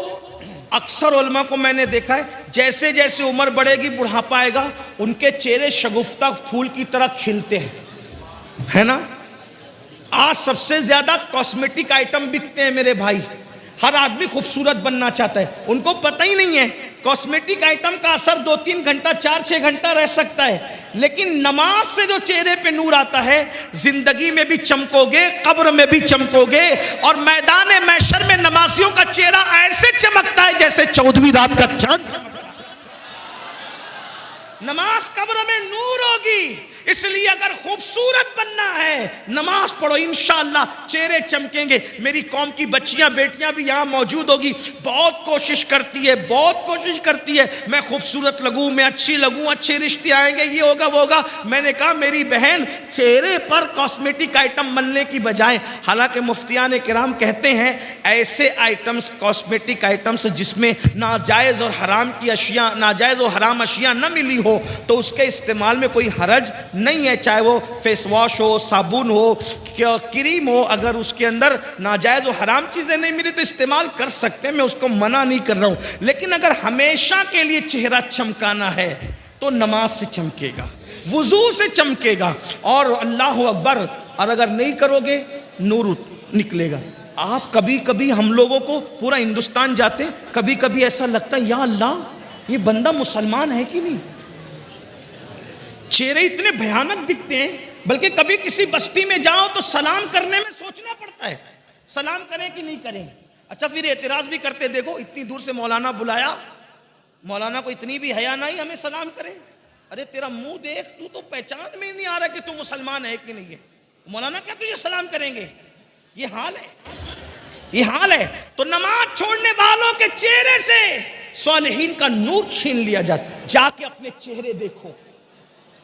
اکثر علماء کو میں نے دیکھا ہے, جیسے جیسے عمر بڑھے گی بڑھاپا آئے گا, ان کے چہرے شگفتہ پھول کی طرح کھلتے ہیں, ہے نا. آج سب سے زیادہ کاسمیٹک آئٹم بکتے ہیں میرے بھائی. ہر آدمی خوبصورت بننا چاہتا ہے, ان کو پتہ ہی نہیں ہے کاسمیٹک آئٹم کا اثر 2-3 گھنٹہ 4-6 گھنٹہ رہ سکتا ہے, لیکن نماز سے جو چہرے پہ نور آتا ہے, زندگی میں بھی چمکو گے, قبر میں بھی چمکو گے, اور میدان محشر میں نمازیوں کا چہرہ ایسے چمکتا ہے جیسے 14ویں رات کا چاند. نماز قبر میں نور ہوگی. اس لیے اگر خوبصورت بننا ہے نماز پڑھو, انشاءاللہ چہرے چمکیں گے. میری قوم کی بچیاں بیٹیاں بھی یہاں موجود ہوگی, بہت کوشش کرتی ہے, بہت کوشش کرتی ہے میں خوبصورت لگوں, میں اچھی لگوں, اچھے رشتے آئیں گے, یہ ہوگا وہ ہوگا. میں نے کہا میری بہن چہرے پر کاسمیٹک آئٹم ملنے کی بجائے, حالانکہ مفتیان کرام کہتے ہیں ایسے آئٹمز, کاسمیٹک آئٹمز جس میں ناجائز اور حرام کی اشیاء, ناجائز اور حرام اشیاء نہ ملی ہو, تو اس کے استعمال میں کوئی حرج نہیں ہے. چاہے وہ فیس واش ہو, صابن ہو, کریم ہو, اگر اس کے اندر ناجائز و حرام چیزیں نہیں ملی تو استعمال کر سکتے ہیں, میں اس کو منع نہیں کر رہا ہوں. لیکن اگر ہمیشہ کے لیے چہرہ چمکانا ہے تو نماز سے چمکے گا, وضو سے چمکے گا, اور اللہ اکبر. اور اگر نہیں کرو گے نور نکلے گا. آپ کبھی کبھی ہم لوگوں کو پورا ہندوستان جاتے, کبھی کبھی ایسا لگتا ہے یا اللہ یہ بندہ مسلمان ہے کہ نہیں, چہرے اتنے بھیانک دکھتے ہیں. بلکہ کبھی کسی بستی میں جاؤ تو سلام کرنے میں سوچنا پڑتا ہے, سلام کریں کہ نہیں کریں. اچھا پھر اعتراض بھی کرتے, دیکھو اتنی دور سے مولانا بلایا, مولانا کو اتنی بھی حیا نہیں ہمیں سلام کرے. ارے تیرا منہ دیکھ, تو پہچان میں نہیں آ رہا کہ تو مسلمان ہے کہ نہیں ہے, مولانا کیا تجھے سلام کریں گے؟ یہ حال ہے, یہ حال ہے. تو نماز چھوڑنے والوں کے چہرے سے صالحین کا نور چھین لیا جاتا. جا کے اپنے چہرے دیکھو.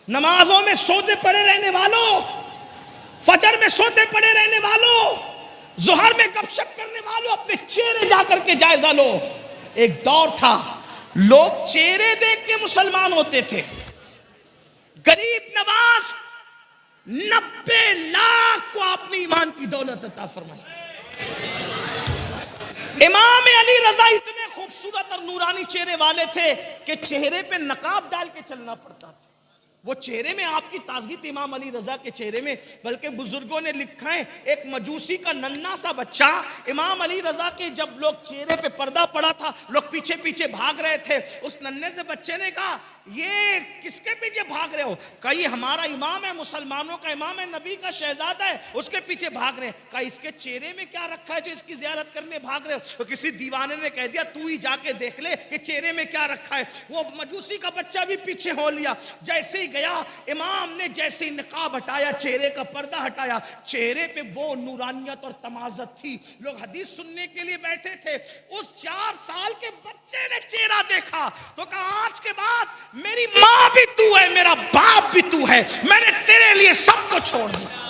نمازوں میں سوتے پڑے رہنے والوں, فجر میں سوتے پڑے رہنے والوں, ظہر میں گپ شپ کرنے والوں, اپنے چہرے جا کر کے جائزہ لو. ایک دور تھا لوگ چہرے دیکھ کے مسلمان ہوتے تھے. غریب نواز 90 لاکھ کو اپنی ایمان کی دولت عطا فرمائی. امام علی رضا اتنے خوبصورت خوبصورت اور نورانی چہرے والے تھے کہ چہرے پہ نقاب ڈال کے چلنا پڑتا تھا. وہ چہرے میں آپ کی تازگی تھی امام علی رضا کے چہرے میں. بلکہ بزرگوں نے لکھا ہے ایک مجوسی کا ننھا سا بچہ امام علی رضا کے جب لوگ چہرے پہ پردہ پڑا تھا, لوگ پیچھے پیچھے بھاگ رہے تھے. اس ننھے سے بچے نے کہا یہ کس کے پیچھے بھاگ رہے ہو؟ کہا یہ ہمارا امام ہے, مسلمانوں کا امام ہے, نبی کا شہزادہ ہے, اس کے پیچھے بھاگ رہے ہیں. کہا اس کے چہرے میں کیا رکھا ہے جو اس کی زیارت کرنے بھاگ رہے ہو؟ تو کسی دیوانے نے کہہ دیا تو ہی جا کے دیکھ لے کہ چہرے میں کیا رکھا ہے. وہ مجوسی کا بچہ بھی پیچھے ہو لیا. جیسے ہی گیا, امام نے جیسے ہی نقاب ہٹایا, چہرے کا پردہ ہٹایا, چہرے پہ وہ نورانیت اور تمازت تھی. لوگ حدیث سننے کے لیے بیٹھے تھے. اس 4 سال کے بچے نے چہرہ دیکھا تو کہا آج کے بعد میری ماں بھی تو ہے, میرا باپ بھی تو ہے, میں نے تیرے لیے سب کو چھوڑ دیا.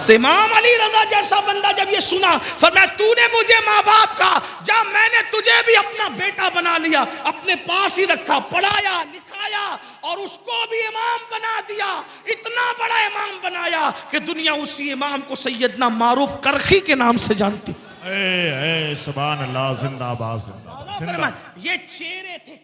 تو امام علی رضا جیسا بندہ جب یہ سنا, فرمایا تو نے مجھے ماں باپ کا, جب میں نے تجھے بھی اپنا بیٹا بنا لیا, اپنے پاس ہی رکھا, پڑھایا لکھایا اور اس کو بھی امام بنا دیا. اتنا بڑا امام بنایا کہ دنیا اسی امام کو سیدنا معروف کرخی کے نام سے جانتی. اے سبحان اللہ, زندہ باد زندہ. یہ چہرے تھے,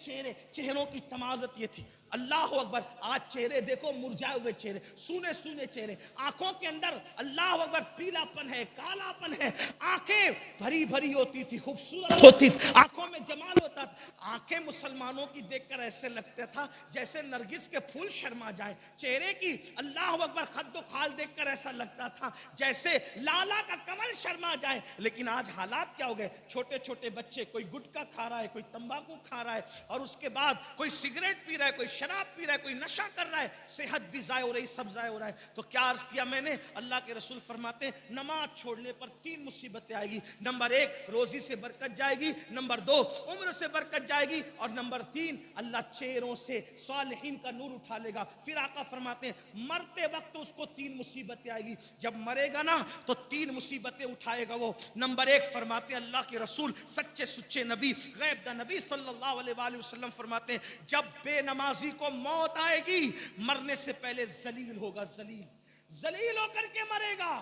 چہروں کی تمازت یہ تھی. اللہ اکبر. آج چہرے دیکھو مرجھائے ہوئے چہرے, سونے سونے چہرے, آنکھوں کے اندر اللہ اکبر پیلا پن ہے, کالا پن ہے. آنکھیں بھری بھری ہوتی تھی, خوبصورت ہوتی تھی, آنکھوں میں جمال ہوتا تھا. آنکھیں مسلمانوں کی دیکھ کر ایسے لگتا تھا جیسے نرگس کے پھول شرما جائیں. چہرے کی اللہ اکبر خد و خال دیکھ کر ایسا لگتا تھا جیسے لالا کا کمل شرما جائے. لیکن آج حالات کیا ہو گئے؟ چھوٹے چھوٹے بچے, کوئی گٹکا کھا رہا ہے, کوئی تمباکو کھا رہا ہے, اور اس کے بعد کوئی سگریٹ پی رہا ہے, کوئی شراب پی رہا ہے, کوئی نشہ کر رہا ہے. صحت بھی ضائع ہو رہی, سب ضائع ہو رہا ہے. تو کیا عرض کیا میں نے, اللہ کے رسول فرماتے ہیں نماز چھوڑنے پر 3 مصیبتیں آئے گی. نمبر 1 روزی سے برکت جائے گی, نمبر 2 عمر سے برکت جائے گی, اور نمبر 3 اللہ چہروں سے صالحین کا نور اٹھا لے گا. پھر آقا فرماتے ہیں مرتے وقت اس کو 3 مصیبتیں آئے گی. جب مرے گا نا تو 3 مصیبتیں اٹھائے گا وہ. نمبر 1 فرماتے ہیں اللہ کے رسول سچے سچے نبی, غیب دا نبی صلی اللہ علیہ وآلہ وسلم فرماتے ہیں جب بے نمازی کو موت آئے گی مرنے سے پہلے ذلیل ہوگا. ذلیل ہو کر کے مرے گا,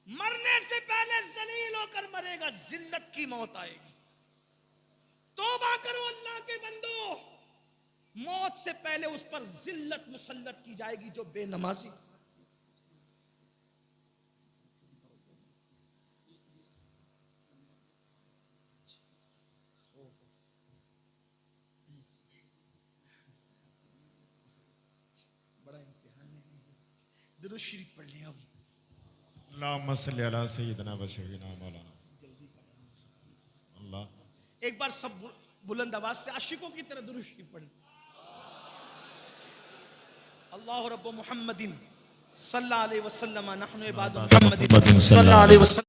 مرنے سے پہلے ذلیل ہو کر مرے گا, ذلت کی موت آئے گی. توبہ کرو اللہ کے بندو, موت سے پہلے اس پر ذلت مسلط کی جائے گی جو بے نمازی. درود شریف پڑھ لیں. اب اللہم صلی علی سیدنا و شفیعنا مولانا اللہ. ایک بار سب بلند آواز سے عاشقوں کی طرح درود شریف پڑھیں. اللہ رب محمد صلی اللہ علیہ وسلم نحن عباد محمد صلی اللہ علیہ وسلم.